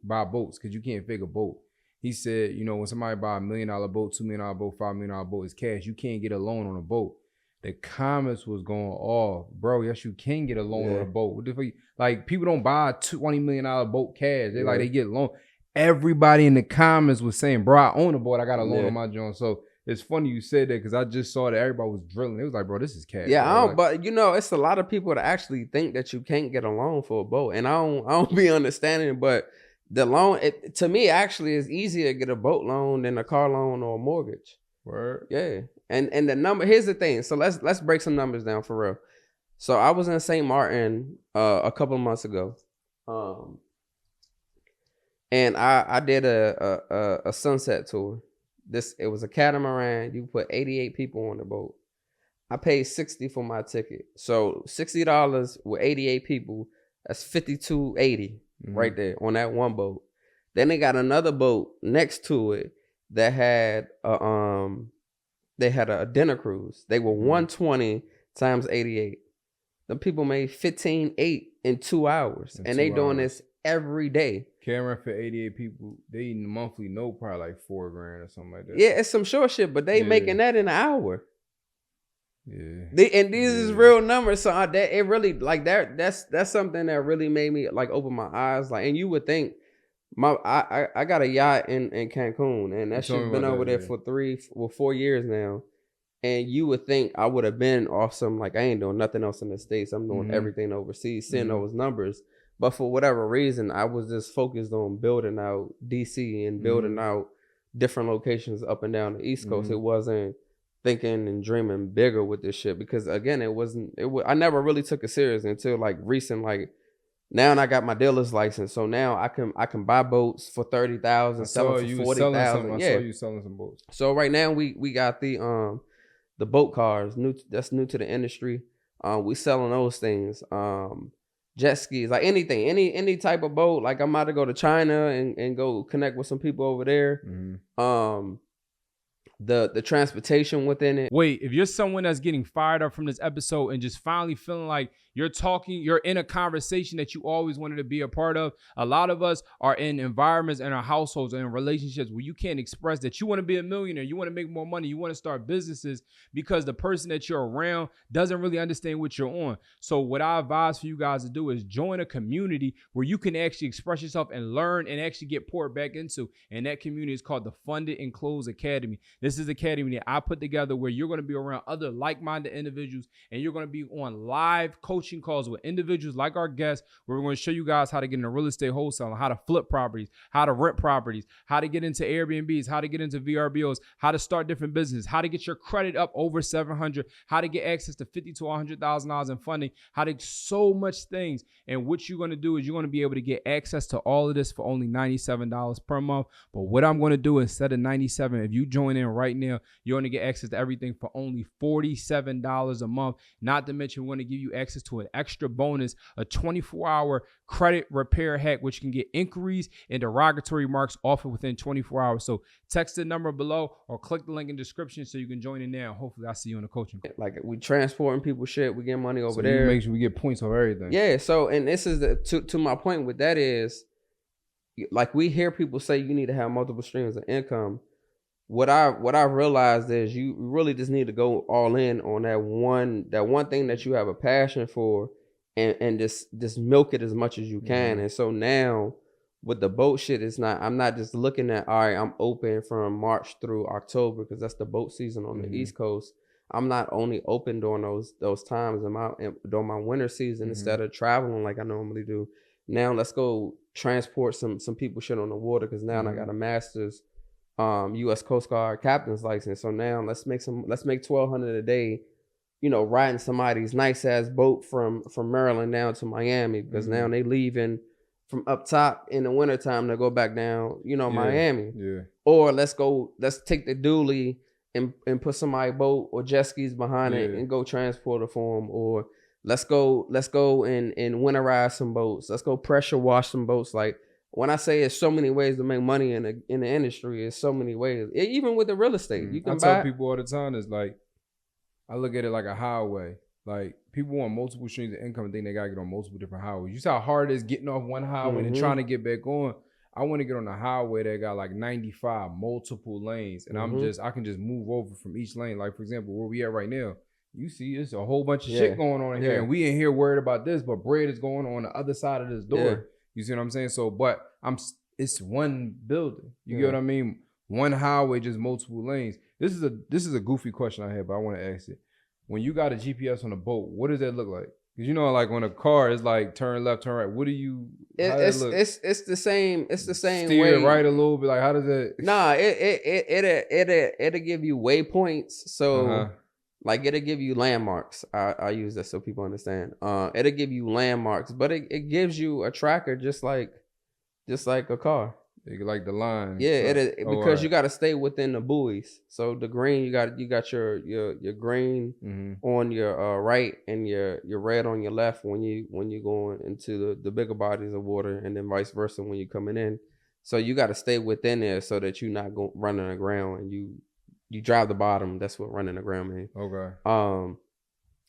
buy boats because you can't fake a boat. He said, when somebody buy $1 million boat, $2 million boat, $5 million boat, it's cash. You can't get a loan on a boat. The comments was going off. Bro, yes, you can get a loan on a boat. What the fuck? Like, people don't buy a $20 million boat cash. They get loan. Everybody in the comments was saying, bro, I own a boat. I got a loan on my joint. So it's funny you said that because I just saw that everybody was drilling. It was like, bro, this is cash. Yeah, but it's a lot of people that actually think that you can't get a loan for a boat. And I don't be understanding, but the loan, to me, actually is easier to get a boat loan than a car loan or a mortgage. Word. Yeah. And the number, here's the thing. So let's break some numbers down for real. So I was in St. Martin a couple of months ago. And I did a sunset tour. It was a catamaran. You put 88 people on the boat. I paid $60 for my ticket. So $60 with 88 people, that's $52.80 right there on that one boat. Then they got another boat next to it that had a dinner cruise. They were 120 times 88. The people made $15.8 in 2 hours. And they doing this every day. Camera for 88 people, they eating monthly probably like $4,000 or something like that. Yeah, it's some short shit, but they making that in an hour. Yeah. These is real numbers. So it really like that's something that really made me like open my eyes. Like, and you would think I got a yacht in Cancun, and that shit's been over there for 4 years now. And you would think I would have been awesome. Like, I ain't doing nothing else in the States. I'm doing everything overseas, seeing those numbers. But for whatever reason, I was just focused on building out DC and building out different locations up and down the East Coast. It wasn't thinking and dreaming bigger with this shit because, again, I never really took it serious until like recent. Like, now I got my dealer's license, so now I can buy boats for $30,000, sell them for $40,000. I saw you selling some boats. So right now we got the boat cars that's new to the industry. We selling those things. Jet skis, like anything, any type of boat. Like, I'm about to go to China and go connect with some people over there. The transportation within it. Wait, if you're someone that's getting fired up from this episode and just finally feeling like you're in a conversation that you always wanted to be a part of. A lot of us are in environments and our households and in relationships where you can't express that you want to be a millionaire, you want to make more money, you want to start businesses because the person that you're around doesn't really understand what you're on. So what I advise for you guys to do is join a community where you can actually express yourself and learn and actually get poured back into. And that community is called the Funded and Closed Academy. This is an academy that I put together where you're going to be around other like-minded individuals and you're going to be on live coaching calls with individuals like our guests where we're going to show you guys how to get into real estate wholesale, how to flip properties, how to rent properties, how to get into Airbnbs, how to get into VRBOs, how to start different businesses, how to get your credit up over 700, how to get access to $50,000 to $100,000 in funding, how to so much things. And what you're going to do is you're going to be able to get access to all of this for only $97 per month. But what I'm going to do instead of $97, if you join in right now, you're going to get access to everything for only $47 a month. Not to mention, we're going to give you access to an extra bonus, a 24-hour credit repair hack, which can get inquiries and derogatory marks offered within 24 hours. So text the number below or click the link in the description so you can join in now. Hopefully I'll see you in the coaching. Like, we transporting people shit, we get money over there. Make sure we get points on everything. Yeah, so, and this is to my point with that is, like, we hear people say you need to have multiple streams of income. What I realized is you really just need to go all in on that one thing that you have a passion for, and just milk it as much as you can. And so now with the boat shit, I'm not just looking at, all right, I'm open from March through October because that's the boat season on the East Coast. I'm not only open during those times during my winter season instead of traveling like I normally do. Now let's go transport some people shit on the water because now I got a master's U.S. Coast Guard captain's license. So now let's make $1,200 a day, riding somebody's nice ass boat from Maryland down to Miami because now they leaving from up top in the wintertime to go back down, Miami. Yeah. Or let's take the dually and put somebody's boat or jet skis behind it and go transport it for them. Or let's go and winterize some boats. Let's go pressure wash some boats. Like when I say it's so many ways to make money in the industry, it's so many ways. Even with the real estate, you can tell people all the time, it's like, I look at it like a highway. Like people want multiple streams of income and think they gotta get on multiple different highways. You see how hard it is getting off one highway and trying to get back on. I want to get on a highway that got like 95 multiple lanes, and I can just move over from each lane. Like for example, where we at right now, you see it's a whole bunch of shit going on here, and we in here worried about this, but bread is going on the other side of this door. Yeah. You see what I'm saying? So, but it's one building. You get what I mean? One highway, just multiple lanes. This is a goofy question I have, but I want to ask it. When you got a GPS on a boat, what does that look like? Because like on a car, it's like turn left, turn right. What do you? It's the same. It's the same. Steer way. Right a little bit. Like how does it? Nah, it'll give you waypoints. So like it'll give you landmarks. I use that so people understand. It'll give you landmarks, but it gives you a tracker just like a car. Like the line. Yeah, because you got to stay within the buoys. So the green, you got your green on your right and your red on your left when you going into the bigger bodies of water, and then vice versa when you're coming in. So you got to stay within there so that you're not running aground and you drive the bottom. That's what running aground means. Okay.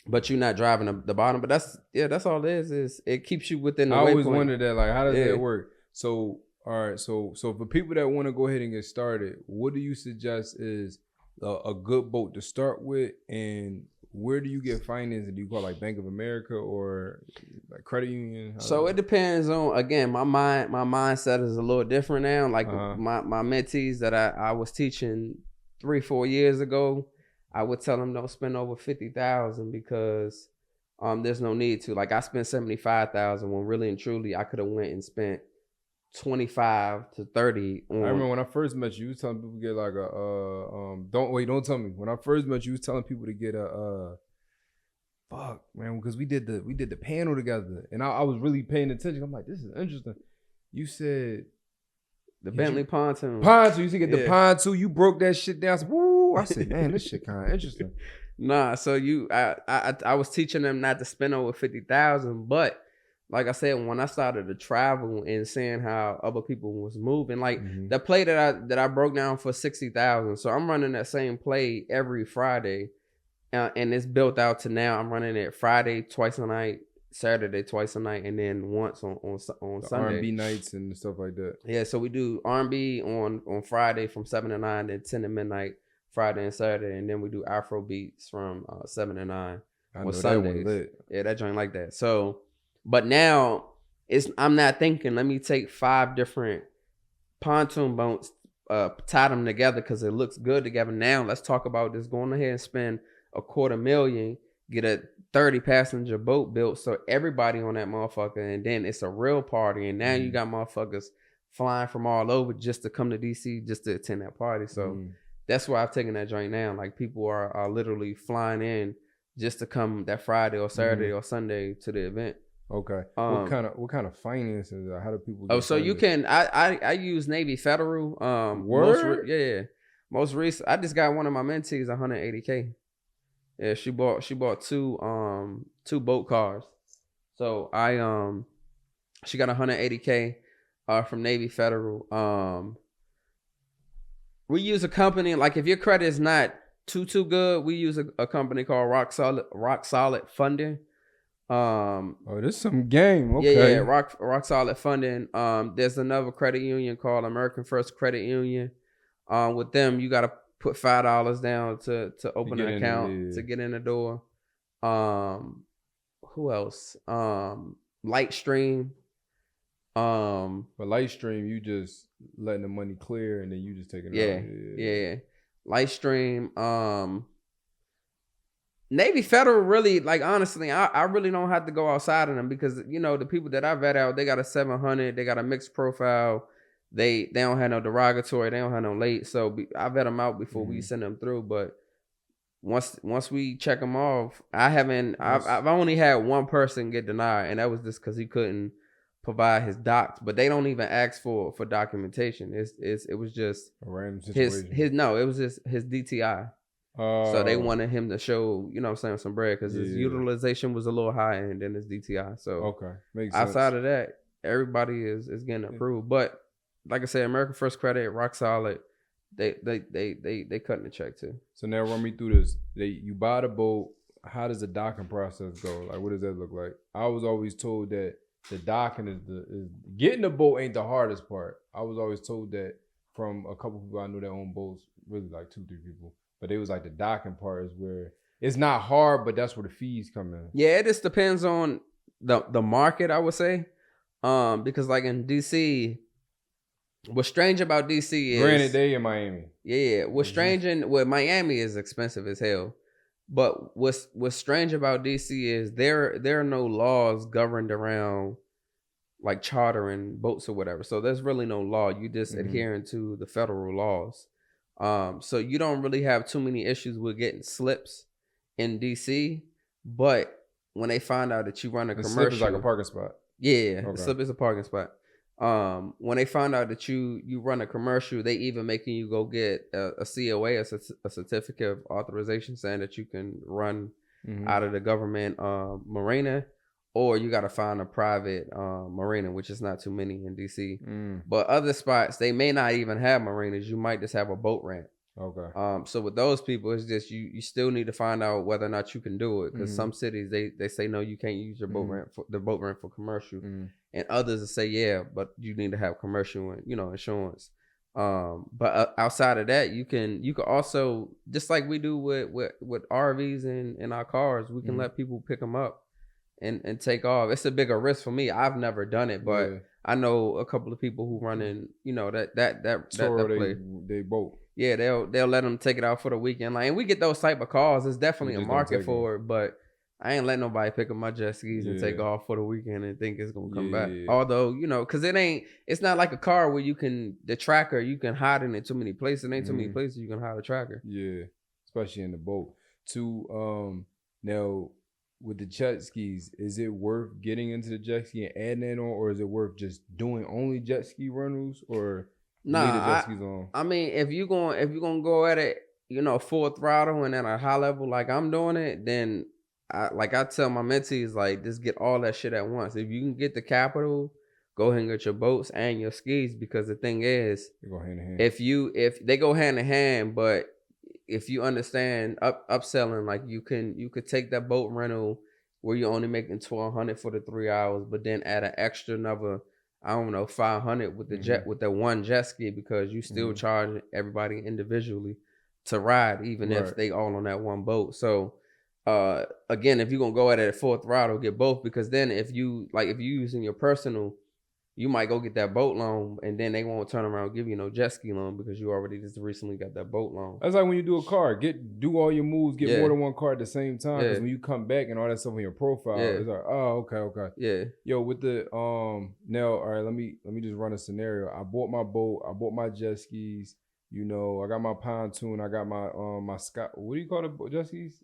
But you're not driving the bottom. But that's all it is it keeps you within the waypoint. I always wondered that, like, how does that work? So. All right, so for people that want to go ahead and get started, what do you suggest is a good boat to start with, and where do you get financing? Do you call like Bank of America or like credit union? So it depends on, again, my mindset is a little different now. Like my mentees that I was teaching 3-4 years ago, I would tell them don't spend over $50,000 because there's no need to. Like I spent $75,000 when really and truly I could have went and spent 25 to 30 on. I remember when I first met you was telling people to get like don't tell me. When I first met you was telling people to get fuck man, because we did the panel together and I was really paying attention. I'm like, this is interesting. You said the Bentley pontoon. You should get the pontoon. You broke that shit down. I said, man, this shit kind of interesting. Nah, so I was teaching them not to spend over $50,000, but like I said, when I started to travel and seeing how other people was moving, like the play that I broke down for $60,000. So I'm running that same play every Friday, and it's built out to now I'm running it Friday twice a night, Saturday twice a night, and then once on Sunday. R&B nights and stuff like that. Yeah, so we do R&B on Friday from 7 to 9, then 10 to midnight Friday and Saturday, and then we do Afro beats from 7 to 9 on Sundays. Yeah, that joint like that. So. But now I'm not thinking, let me take 5 different pontoon boats, tie them together because it looks good together. Now let's talk about this. Going ahead and spend $250,000, get a 30 passenger boat built so everybody on that motherfucker, and then it's a real party. And now you got motherfuckers flying from all over just to come to DC just to attend that party. So that's why I've taken that joint now. Like people are literally flying in just to come that Friday or Saturday or Sunday to the event. Okay. What kind of finances? How do people get so you can I use Navy Federal. Word? Most recent I just got one of my mentees $180K. Yeah, she bought two boat cars. So she got $180K from Navy Federal. We use a company, like if your credit is not too good, we use a company called Rock Solid Funding. This is some game. Okay. Yeah, Rock Solid Funding. There's another credit union called American First Credit Union. With them, you gotta put $5 down to open an account to get in the door. Who else? Lightstream. For Lightstream, you just letting the money clear and then you just taking it out. Yeah. Lightstream. Navy Federal really, like, honestly, I really don't have to go outside of them because, you know, the people that I vet out, they got a 700, they got a mixed profile, they don't have no derogatory, they don't have no late, so I vet them out before we send them through. But once we check them off, I've only had one person get denied, and that was just because he couldn't provide his docs, but they don't even ask for documentation. It was just a random situation. It was just his DTI. So they wanted him to show, you know what I'm saying, some bread because his utilization was a little higher than his DTI. So makes sense. Outside of that, everybody is getting approved. But like I said, American First Credit, rock solid. They cutting the check too. So now run me through this. You buy the boat. How does the docking process go? Like, what does that look like? I was always told that the docking is getting the boat ain't the hardest part. I was always told that from a couple people I knew that own boats, really like 2-3 people. But it was like the docking part is where it's not hard, but that's where the fees come in. Yeah, it just depends on the market, I would say. Because like in DC, what's strange about DC is, granted, they in Miami. Yeah. What's strange Miami is expensive as hell. But what's strange about DC is there are no laws governed around like chartering boats or whatever. So there's really no law. You just adhering to the federal laws. So you don't really have too many issues with getting slips in DC, but when they find out that you run a commercial, slip is like a parking spot. Yeah, okay. Slip is a parking spot. When they find out that you run a commercial, they even making you go get a COA, a certificate of authorization, saying that you can run out of the government marina. Or you got to find a private marina, which is not too many in DC. But other spots, they may not even have marinas. You might just have a boat ramp. Okay. So with those people, it's just you still need to find out whether or not you can do it. Because some cities, they say, no, you can't use your boat ramp for commercial. And others say, yeah, but you need to have commercial, insurance. But outside of that, you can also, just like we do with RVs and our cars, we can let people pick them up and take off. It's a bigger risk for me. I've never done it, but I know a couple of people who run in, that play. They boat. Yeah, they'll let them take it out for the weekend. Like, and we get those type of calls. There's definitely a market for it, but I ain't letting nobody pick up my jet skis and take off for the weekend and think it's gonna come back. Although, because it's not like a car where the tracker, you can hide in too many places. It ain't too many places you can hide a tracker. Yeah, especially in the boat. Now, with the jet skis, is it worth getting into the jet ski and adding it on, or is it worth just doing only jet ski rentals, or leave the jet skis on? I mean, if you're gonna go at it, full throttle and at a high level like I'm doing it, then I tell my mentees, like, just get all that shit at once. If you can get the capital, go ahead and get your boats and your skis, because the thing is, they go hand in hand. If they go hand in hand, but if you understand upselling, like you could take that boat rental where you're only making $1,200 for the 3 hours, but then add an extra another, I don't know, $500 with the with that one jet ski, because you still charge everybody individually to ride, even if they all on that one boat. So again, if you're gonna go at it at full throttle, get both, because then if you using your personal, you might go get that boat loan, and then they won't turn around and give you no jet ski loan because you already just recently got that boat loan. That's like when you do a car, do all your moves, get more than one car at the same time. Because when you come back and all that stuff on your profile, it's like, oh, okay. Yeah. Yo, with the now, all right, let me just run a scenario. I bought my boat, I bought my jet skis. I got my pontoon, I got my my Scott. What do you call the jet skis?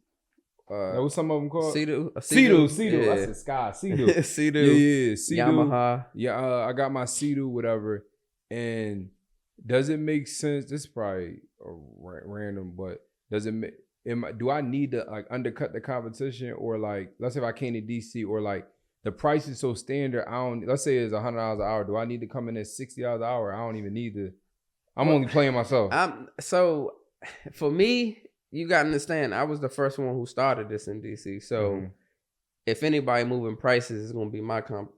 What's some of them called? Sea-Doo. Yeah. I said Sky. Sea-Doo. Sea-Doo. Yeah. Sea-Doo. Yamaha. Yeah, I got my Sea-Doo, whatever. And does it make sense? This is probably random, but does it make? Do I need to like undercut the competition, or like, let's say if I came to DC, or like the price is so standard, let's say it's $100 an hour. Do I need to come in at $60 an hour? I don't even need to. I'm only playing myself. So for me, you got to understand, I was the first one who started this in DC. So if anybody moving prices, it's going to be my comp,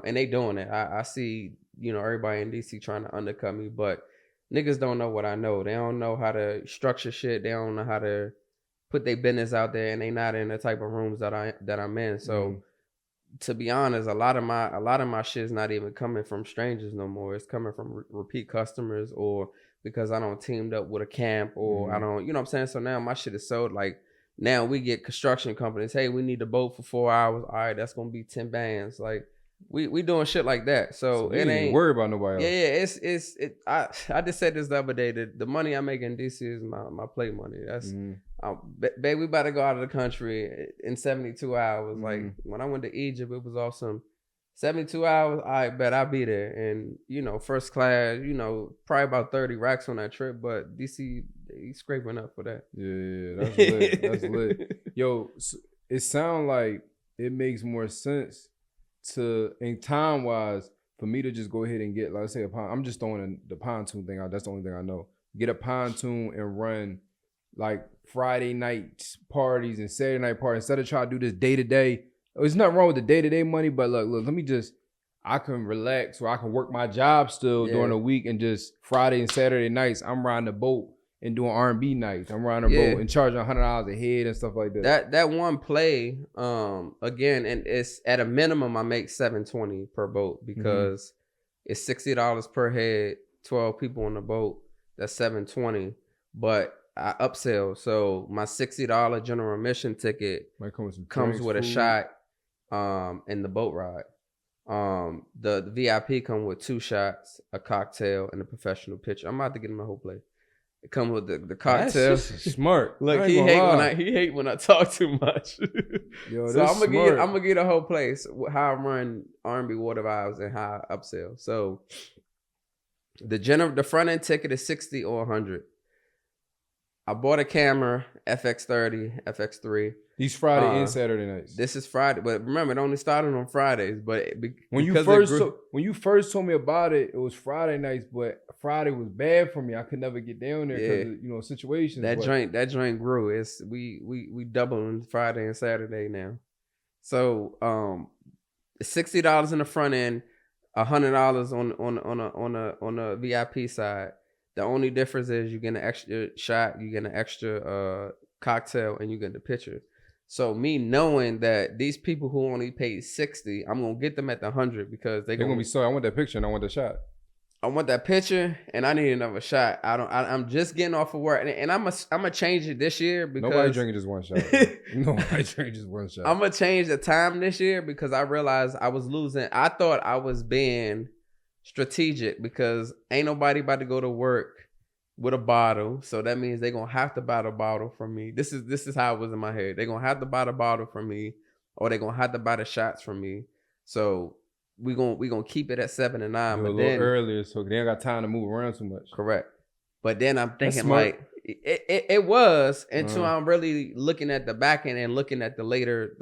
and they doing it. I see, everybody in DC trying to undercut me, but niggas don't know what I know. They don't know how to structure shit. They don't know how to put their business out there, and they not in the type of rooms that I'm in. So to be honest, a lot of my shit is not even coming from strangers no more. It's coming from repeat customers, or because I don't teamed up with a camp, or I don't, you know what I'm saying? So now my shit is sold. Like, Now we get construction companies. Hey, we need the boat for 4 hours. All right, that's gonna be 10 bands. Like we doing shit like that. So it ain't worry about nobody else. Yeah. I just said this the other day. The money I make in DC is my play money. That's babe. We about to go out of the country in 72 hours. Like when I went to Egypt, it was awesome. 72 hours, I bet I'll be there. And, first class, probably about 30 racks on that trip. But DC, he's scraping up for that. Yeah, that's lit. That's lit. Yo, it sounds like it makes more sense in time-wise, for me to just go ahead and get, like, let's say, I'm just throwing the pontoon thing out. That's the only thing I know. Get a pontoon and run, like, Friday night parties and Saturday night parties. Instead of trying to do this day-to-day. There's nothing wrong with the day-to-day money, but look, I can relax or I can work my job still during the week, and just Friday and Saturday nights, I'm riding the boat and doing R&B nights. I'm riding a boat and charging $100 a head and stuff like that. That one play, again, and it's at a minimum, I make $720 per boat because it's $60 per head, 12 people on the boat. That's $720, but I upsell. So my $60 general admission ticket comes with a shot. And the boat ride. The VIP come with 2 shots, a cocktail, and a professional picture. I'm about to get him a whole plate. It comes with the cocktail. That's smart. Look, he hate when I talk too much. Yo, so I'm gonna get a whole place how I run R&B Water Vibes and how I upsell. So the front end ticket is $60 or $100. I bought a camera, FX30, FX3. These Friday and Saturday nights. This is Friday, but remember, it only started on Fridays. But when you first told me about it, it was Friday nights. But Friday was bad for me. I could never get down there because of situations. That joint grew. It's we doubling Friday and Saturday now. So $60 in the front end, $100 on a VIP side. The only difference is you get an extra shot, you get an extra cocktail, and you get the picture. So me knowing that these people who only paid $60, I'm gonna get them at the $100 because they're gonna be sorry. I want that picture and I want the shot. I want that picture and I need another shot. I'm just getting off of work and I'm gonna change it this year because nobody drinking just one shot. Nobody drinking just one shot. I'm gonna change the time this year because I realized I was losing. I thought I was being strategic because ain't nobody about to go to work with a bottle, so that means they're gonna have to buy the bottle from me. This is how it was in my head. They're gonna have to buy the bottle from me, or they're gonna have to buy the shots from me. So we gonna keep it at 7 and 9. But a little earlier, so they ain't got time to move around too much. Correct. But then I'm thinking like it was until I'm really looking at the back end and looking at the later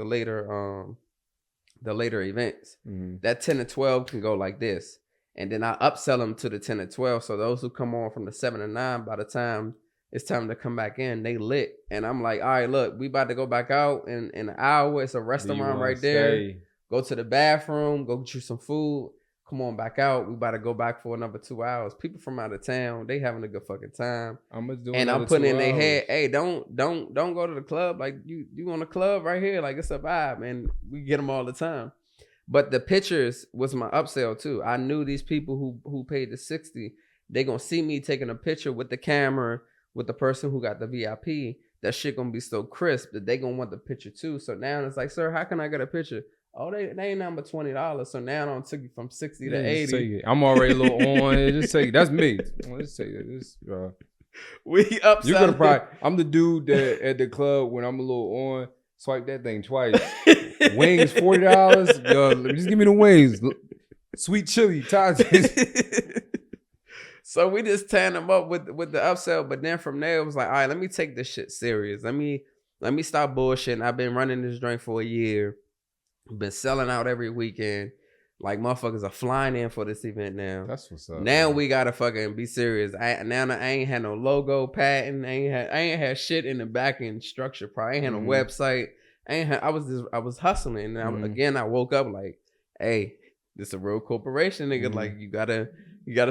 events. That 10 to 12 can go like this. And then I upsell them to the 10 to 12. So those who come on from the 7 to 9, by the time it's time to come back in, they lit. And I'm like, all right, look, we about to go back out in an hour. It's a restaurant right there. Go to the bathroom, go get you some food. Come on back out. We about to go back for another 2 hours. People from out of town, they having a good fucking time. I'm putting in their head, hey, don't go to the club. Like you on the club right here. Like it's a vibe. And we get them all the time. But the pictures was my upsell too. I knew these people who paid the $60, they gonna see me taking a picture with the camera with the person who got the VIP. That shit gonna be so crisp that they gonna want the picture too. So now it's like, sir, how can I get a picture? Oh, they ain't nothing but $20. So now I'm took you from 60 to 80. I'm already a little on. Just take it. That's me. Let's take it. We upsell. You're gonna probably. I'm the dude that at the club when I'm a little on. Swipe that thing twice. Wings $40. Yo, just give me the wings. Sweet chili, tacos. So we just tan them up with the upsell, but then from there it was like, all right, let me take this shit serious. Let me stop bullshitting. I've been running this joint for a year. Been selling out every weekend. Like motherfuckers are flying in for this event now. That's what's up. Now we gotta fucking be serious. I ain't had no logo patent. I ain't had shit in the back end structure. Probably ain't had no website. I was hustling. And again, I woke up like, hey, this a real corporation, nigga. Like you gotta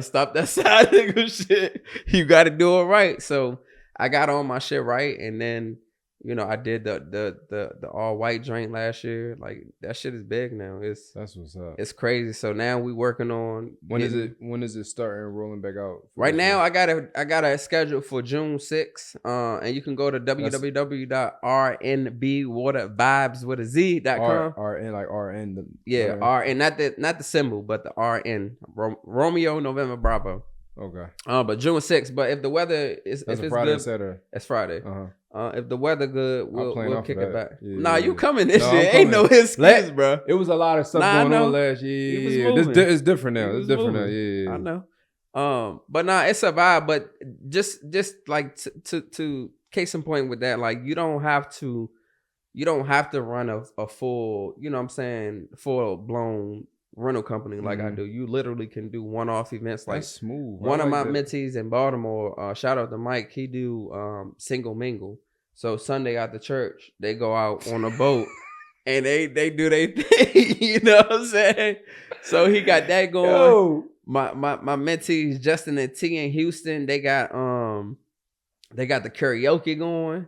stop that side nigga shit. You gotta do it right. So I got on my shit right, and then I did the all white joint last year. Like that shit is big now. That's what's up. It's crazy. So now we working on when is it starting rolling back out? Right now I got a schedule for June 6th. And you can go to www.rnbwatervibes.com. RN like RN. Yeah, RN, not the symbol, but the RN. Romeo November Bravo. Okay. But June 6th. But if the weather is That's if it's Friday, good, Saturday. It's Friday. Uh-huh. If the weather good, we'll kick it back. Yeah, nah, you coming this No, year? I'm Ain't coming. no excuse, bro. It was a lot of stuff going on last year. It's different now. It's different now. Yeah. I know. But nah, it's a vibe. But just like to case in point with that, like you don't have to run a full, you know what I'm saying, full blown rental company like I do. You literally can do one-off events. Like that's smooth. One of my mentees in Baltimore, shout out to Mike, he do single mingle. So Sunday after church, they go out on a boat and they do their thing. You know what I'm saying? So he got that going. Yo. My mentees Justin and T in Houston, they got the karaoke going.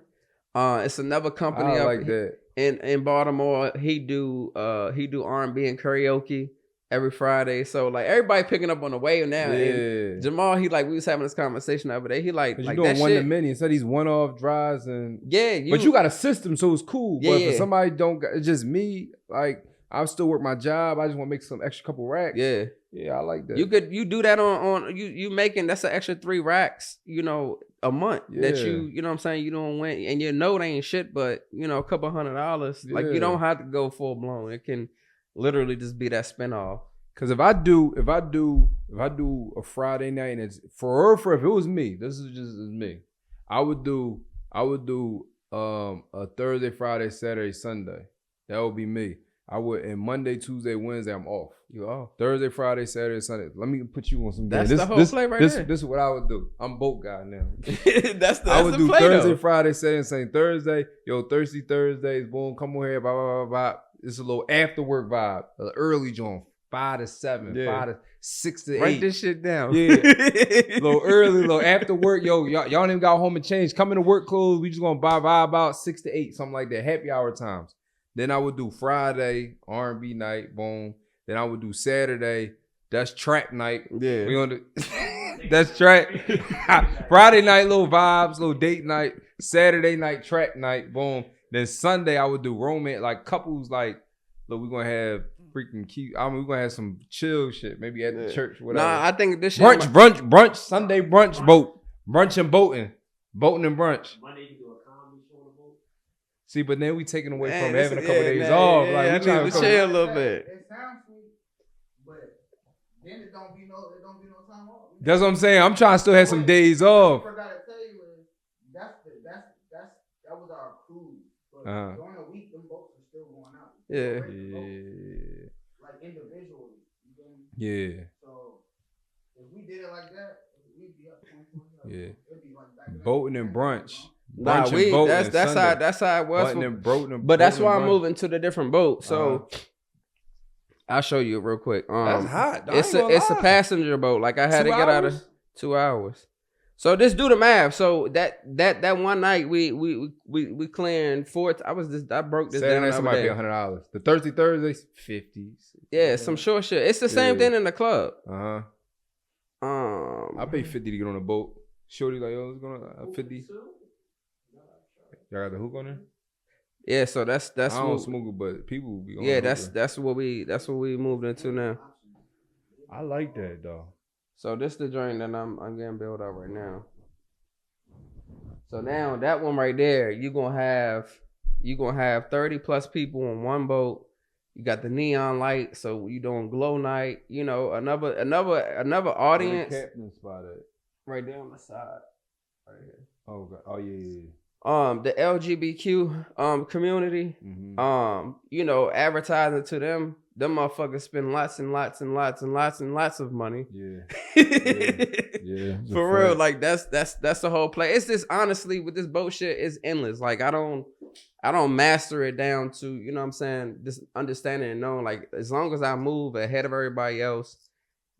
It's another company I like that. In Baltimore. He do R&B and karaoke every Friday. So like everybody picking up on the wave now. Yeah. And Jamal, he like, we was having this conversation the other day. He like you doing one to many instead of these one-off drives and but you got a system, so it's cool. Yeah, but for somebody it's just me, like I still work my job. I just want to make some extra couple racks. Yeah. Yeah, I like that. You do that on you making, that's an extra 3 racks, a month that you know what I'm saying, you don't win, and you know they ain't shit, but a couple $100. Yeah. Like you don't have to go full blown. It can literally just be that spinoff. Cause if I do a Friday night and it's for if it was me, this is just me, I would do a Thursday, Friday, Saturday, Sunday. That would be me. I would, and Monday, Tuesday, Wednesday, I'm off. You off. Thursday, Friday, Saturday, Sunday. Let me put you on some games. That's the whole play right there. This is what I would do. I'm boat guy now. I would do Thursday, though. Friday, Saturday, Sunday. Thursday, Thursdays, boom, come on here, blah, blah, blah, blah. It's a little after work vibe, an early joint, 5 to 7, 5 to 6 to 8. Write this shit down. Yeah, a little early, little after work. Y'all ain't even got home and change. Come in to work clothes. We just gonna buy about 6 to 8, something like that. Happy hour times. Then I would do Friday, R&B night, boom. Then I would do Saturday, that's trap night. Yeah. We gonna do that's trap. Friday night, little vibes, little date night. Saturday night, trap night, boom. Then Sunday I would do romance, like couples, like, look, we're gonna have freaking cute. We're gonna have some chill shit, maybe at the church, whatever. Nah, I think this shit brunch, Sunday brunch, brunch and boating and brunch. See, but then we taking away from having a couple days off. Like we trying to chill a little bit. It sounds sweet, but then it don't be no time off. That's what I'm saying. I'm trying to still have some days off. What I forgot to tell you is that was our cruise. But during the week, them boats are still going out. Yeah. Like individually. Yeah. So if we did it like that, we'd be up 20. Yeah. It'd be like boating and brunch. Nah, that's how it was. But that's why I'm moving to the different boat. So I'll show you real quick. That's hot. It's a passenger boat. Like I had to get out of 2 hours. So just do the math. So that one night we clearing 4. I broke this Saturday down. That might be $100. The Thursdays 50. Yeah, some short shit. It's the same thing in the club. I pay 50 to get on a boat. Shorty like, yo, it's gonna 50. Y'all got the hook on there? Yeah, so that's I don't smoke it, but people will be on. Yeah, that's what we moved into now. I like that though. So this is the joint that I'm getting built up right now. So now that one right there, you gonna have 30 plus people on one boat. You got the neon light, so you doing glow night. Another audience. Where the captain spot at? Right there on the side, right here. Oh God. Oh yeah. The LGBTQ community, advertising to them motherfuckers spend lots and lots and lots and lots and lots of money. Yeah. For real, like that's the whole play. It's just, honestly, with this boat shit, it's endless. Like I don't master it down to, you know what I'm saying, just understanding and knowing, like, as long as I move ahead of everybody else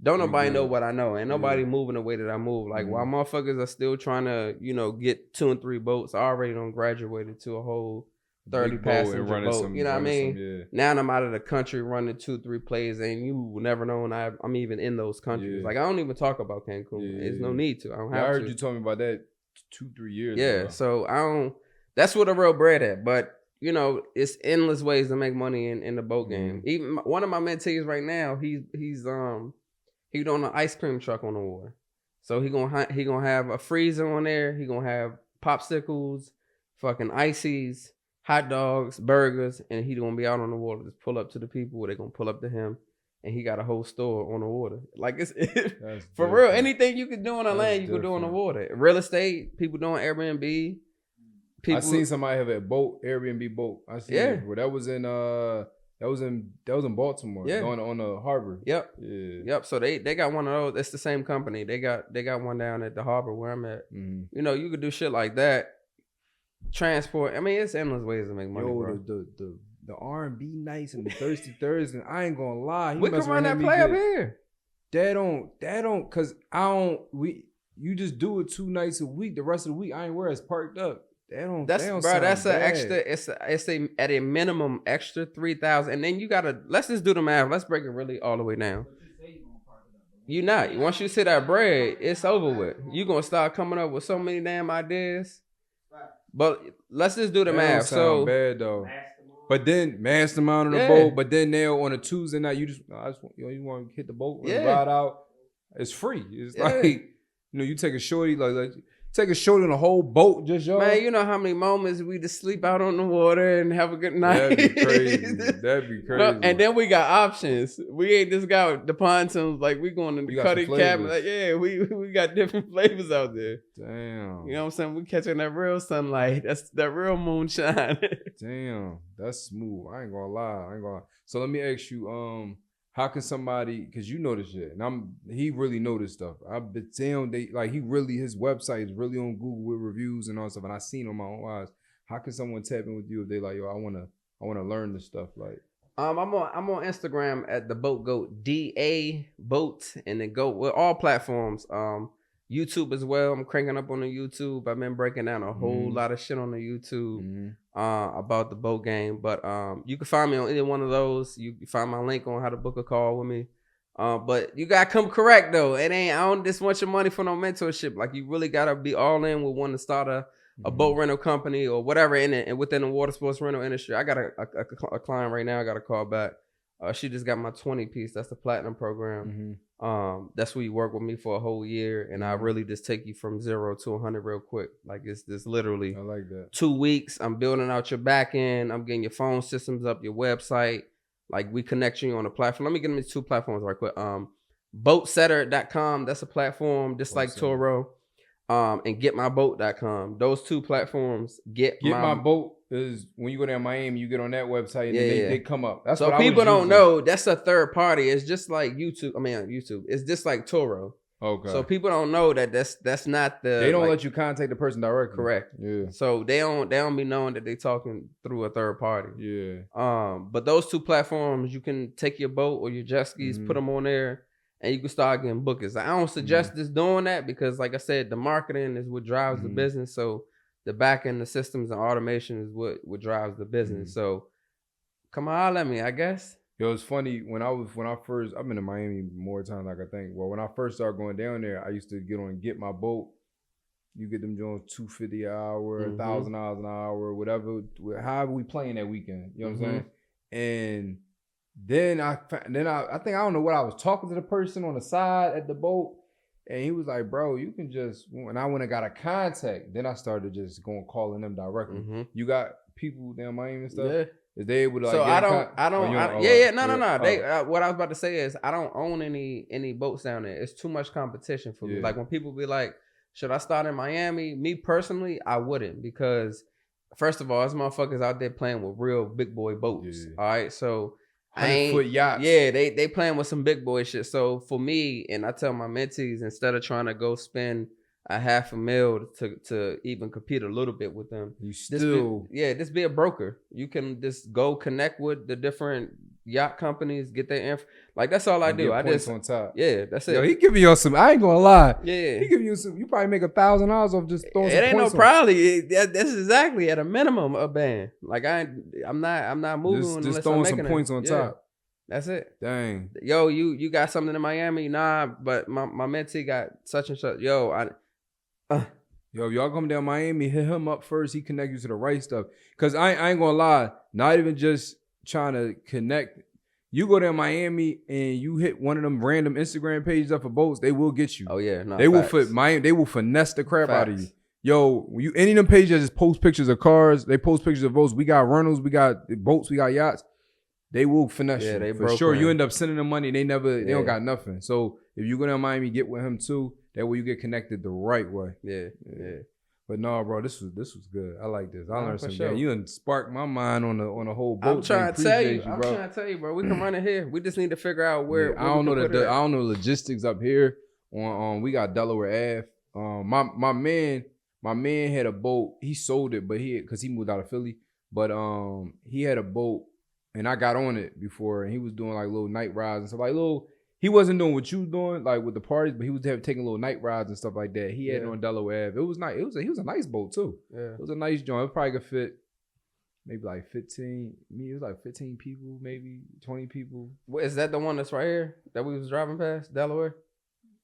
Don't nobody know what I know. Ain't nobody moving the way that I move. Like, while motherfuckers are still trying to, get 2 and 3 boats, I already done graduated to a whole 30 passenger boat. You know what I mean? Now I'm out of the country running 2-3 plays, and you will never know I'm even in those countries. Like, I don't even talk about Cancun. There's no need to. I don't have to. I heard you told me about that 2-3 years ago. So I don't. That's where the real bread at. But it's endless ways to make money in the boat game. Even one of my mentees right now, he's on an ice cream truck on the water. So he gonna have a freezer on there. He gonna have popsicles, fucking ices, hot dogs, burgers, and he gonna be out on the water. Just pull up to the people, or they gonna pull up to him, and he got a whole store on the water. Like, it's for real. Anything you can do on the land, you can do on the water. Real estate, people doing Airbnb. I seen somebody have a boat, Airbnb boat. I seen it. Well, that was in Baltimore. On the harbor. Yep. So they got one of those. It's the same company. They got one down at the harbor where I'm at. You could do shit like that. Transport. I mean, it's endless ways to make money, bro. The R&B nights and the Thirsty Thursday. I ain't gonna lie. We can run that play up here. That don't, cause you just do it 2 nights a week. The rest of the week, I ain't where it's parked up. That's an extra. It's at a minimum extra 3,000, and then you gotta. Let's just do the math. Let's break it really all the way down. You not. Once you see that bread, it's over with. You gonna start coming up with so many damn ideas. But let's just do the math. So bad though. But then mastermind on the boat. But then now on a Tuesday night, you want to hit the boat and ride out. It's free. It's like you take a shorty like take a shorty on a whole boat just y'all. Man, you know how many moments we just sleep out on the water and have a good night. That'd be crazy. No, and then we got options. We ain't just got the pontoons. Like, we going in the cutting cabin. Like, we got different flavors out there. Damn. You know what I'm saying? We catching that real sunlight. That's that real moonshine. Damn, that's smooth. I ain't gonna lie. So let me ask you, how can somebody, because you know this shit, and he really know this stuff. I've been down, his website is really on Google with reviews and all stuff, and I seen on my own eyes. How can someone tap in with you if they like, yo, I wanna learn this stuff? Like, I'm on Instagram at the Boat Goat, DA Boat, and then Goat with all platforms. YouTube as well. I'm cranking up on the YouTube. I've been breaking down a whole lot of shit on the YouTube about the boat game. But you can find me on any one of those. You can find my link on how to book a call with me. But you gotta come correct though. I don't just want your money for no mentorship. Like, you really gotta be all in with wanting to start a boat rental company or whatever in it, and within the water sports rental industry. I got a client right now. I got to call back. She just got my 20 piece. That's the platinum program. That's where you work with me for a whole year, and I really just take you from 0 to 100 real quick. Like, it's just literally I like that. 2 weeks. I'm building out your back end. I'm getting your phone systems up, your website. Like, we connect you on a platform. Let me get them these 2 platforms right quick. Boatsetter.com. That's a platform just like Toro. And getmyboat.com. Those 2 platforms. Get my boat is when you go down Miami, you get on that website and they come up. That's so what people don't know. That's a third party. It's just like YouTube. YouTube. It's just like Toro. Okay. So people don't know that that's not the. They don't let you contact the person directly. Correct. Yeah. So they don't be knowing that they talking through a third party. Yeah. But those 2 platforms, you can take your boat or your jet skis, put them on there, and you can start getting bookings. I don't suggest just doing that because, like I said, the marketing is what drives the business. So the back end, the systems and automation is what drives the business. So come on, holler at me, I guess. Yo, it's funny when I've been to Miami more times like I think. Well, when I first started going down there, I used to get on Get My Boat. You get them doing $250 an hour, $1,000 an hour, whatever. However we playing that weekend, you know what I'm saying? And then I think I don't know what I was talking to the person on the side at the boat. And he was like, bro, you can just, when I went and got a contact, then I started just calling them directly. You got people down Miami and stuff? Yeah. Is they able to like so no. What I was about to say is I don't own any boats down there. It's too much competition for me. Like, when people be like, should I start in Miami? Me personally, I wouldn't, because first of all, there's motherfuckers out there playing with real big boy boats. All right. So 100-foot yachts. Yeah, they playing with some big boy shit. So for me, and I tell my mentees, instead of trying to go spend $500,000 to even compete a little bit with them, you still just be a broker. You can just go connect with the different yacht companies get their info. Like that's all I do. I points just on top. Yeah, that's it. Yo, he giving you some. I ain't gonna lie. Yeah, he giving you some. You probably make $1,000 off just throwing. It ain't no probably. That's exactly at a minimum a band. Like I'm not moving. Just throwing some points on top. That's it. Dang. Yo, you got something in Miami? Nah, but my mentee got such and such. Yo, Yo, if y'all come down Miami, hit him up first. He connect you to the right stuff. Cause I ain't gonna lie. Not even just trying to connect. You go down Miami and you hit one of them random Instagram pages up for boats, they will get you. Oh yeah, no, they will finesse the crap out of you. Yo, when you any of them pages that just post pictures of cars, they post pictures of boats. We got rentals, we got boats, we got yachts. They will finesse you. They for sure. You end up sending them money. They don't got nothing. So if you go down Miami, get with him too. That way you get connected the right way. Yeah. But no, bro, this was good. I like this. I learned something. Sure. You done sparked my mind on the whole boat. I'm trying to tell you, bro. We can run it here. We just need to figure out where. Yeah, I don't know the logistics up here. We got Delaware Ave. My man had a boat. He sold it, but because he moved out of Philly. But he had a boat, and I got on it before, and he was doing like little night rides and stuff like little. He wasn't doing what you was doing, like with the parties, but he was taking little night rides and stuff like that. He had it on Delaware Ave. It was nice. He was a nice boat too. Yeah. It was a nice joint. It probably could fit maybe like 15. It was like 15 people, maybe 20 people. What, is that the one that's right here that we was driving past, Delaware?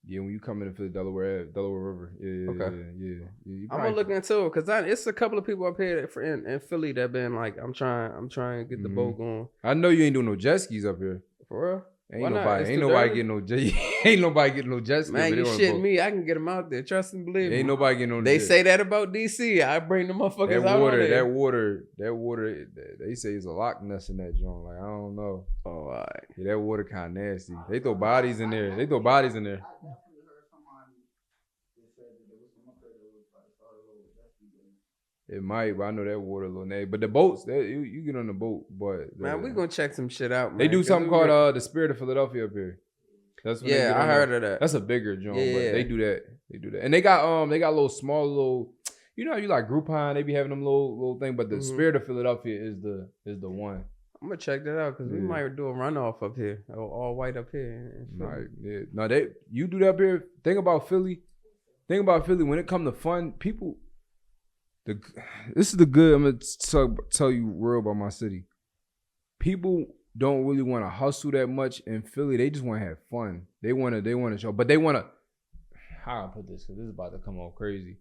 Yeah, when you come into Delaware River. Yeah. Okay. Yeah. I'm gonna look into it because it's a couple of people up here in Philly that been like, I'm trying to get the boat going. I know you ain't doing no jet skis up here. For real? Ain't nobody getting no jet ski. Man, you shitting me. I can get them out there. Trust and believe me. Ain't nobody getting no They say that about DC. I bring the motherfuckers out there. That water, they say it's a Loch Ness in that joint. Like, I don't know. Oh, all right. Yeah, that water kind of nasty. They throw bodies in there. I definitely heard somebody that said that there was some up there that was like started over jet ski game. It might, but I know that water a little nasty. But the boats, you get on the boat, but man, we gonna check some shit out. Man, they do something called the Spirit of Philadelphia up here. That's I heard of that. That's a bigger joint, but they do that. And they got little small you know, you like Groupon, they be having them little thing, but the Spirit of Philadelphia is the one. I'm gonna check that out because we might do a runoff up here, all white up here. Right, yeah. No, you do that up here. Think about Philly when it comes to fun, people. This is the good. I'm gonna tell you real about my city. People don't really want to hustle that much in Philly. They just want to have fun. They want to show, but they want to. How I put this? Because this is about to come off crazy.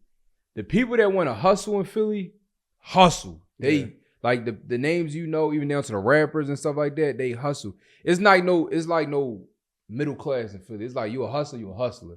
The people that want to hustle in Philly, hustle. They like the names you know, even down to the rappers and stuff like that. They hustle. It's like no middle class in Philly. It's like you a hustler.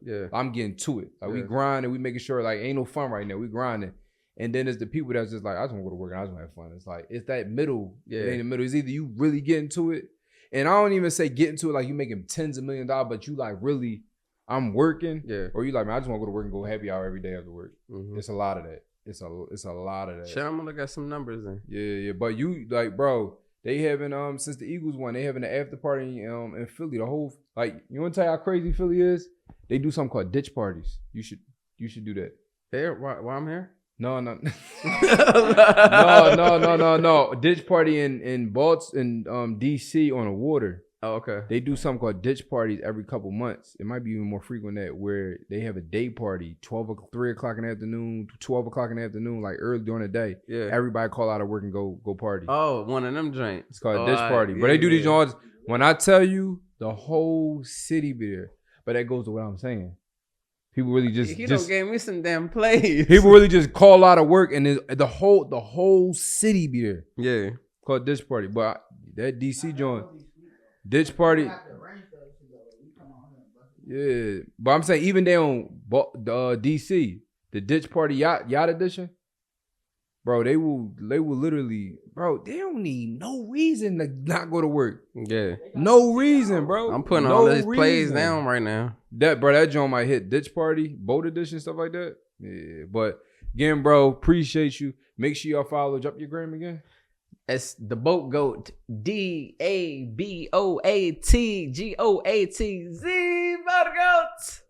Yeah, I'm getting to it. Like we grinding, we making sure like ain't no fun right now. We grinding. And then there's the people that's just like, I just want to go to work and I just want to have fun. It's like, it's that middle. Yeah. It ain't the middle. It's either you really get into it. And I don't even say get into it like you making tens of $millions, but you like really, I'm working. Yeah. Or you like, man, I just want to go to work and go happy hour every day after work. Mm-hmm. It's a lot of that. It's a lot of that. Shit, I'm gonna look at some numbers then. Yeah. But you like, bro, they having since the Eagles won, they having an after party in Philly. The whole you want to tell you how crazy Philly is? They do something called ditch parties. You should do that. There, why I'm here? No. no. Ditch party in DC on the water. Oh, okay. They do something called ditch parties every couple months. It might be even more frequent than that, where they have a day party, 3 o'clock in the afternoon, 12 o'clock in the afternoon, like early during the day. Yeah. Everybody call out of work and go party. Oh, one of them joints. It's called a ditch party. But they do these joints. When I tell you, the whole city be there. But that goes to what I'm saying. People really just don't gave me some damn plays. People really just call out of work and the whole city be there. Yeah, called ditch party. But that DC joint, ditch party. Yeah, but I'm saying even they on DC, the ditch party yacht edition, bro. They will literally, bro. They don't need no reason to not go to work. Yeah, no reason, bro. I'm putting all these plays down right now. That joint might hit ditch party, boat edition, stuff like that. Yeah, but again, bro, appreciate you. Make sure y'all follow. Drop your gram again. It's the Boat Goat, DABOATGOATZ, Boat Goat.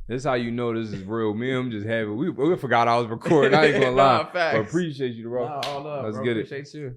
This is how you know this is real. Me and him just having. We forgot I was recording. I ain't gonna lie. Nah, but appreciate you, bro. Nah, all up, Let's bro. get it. Appreciate you.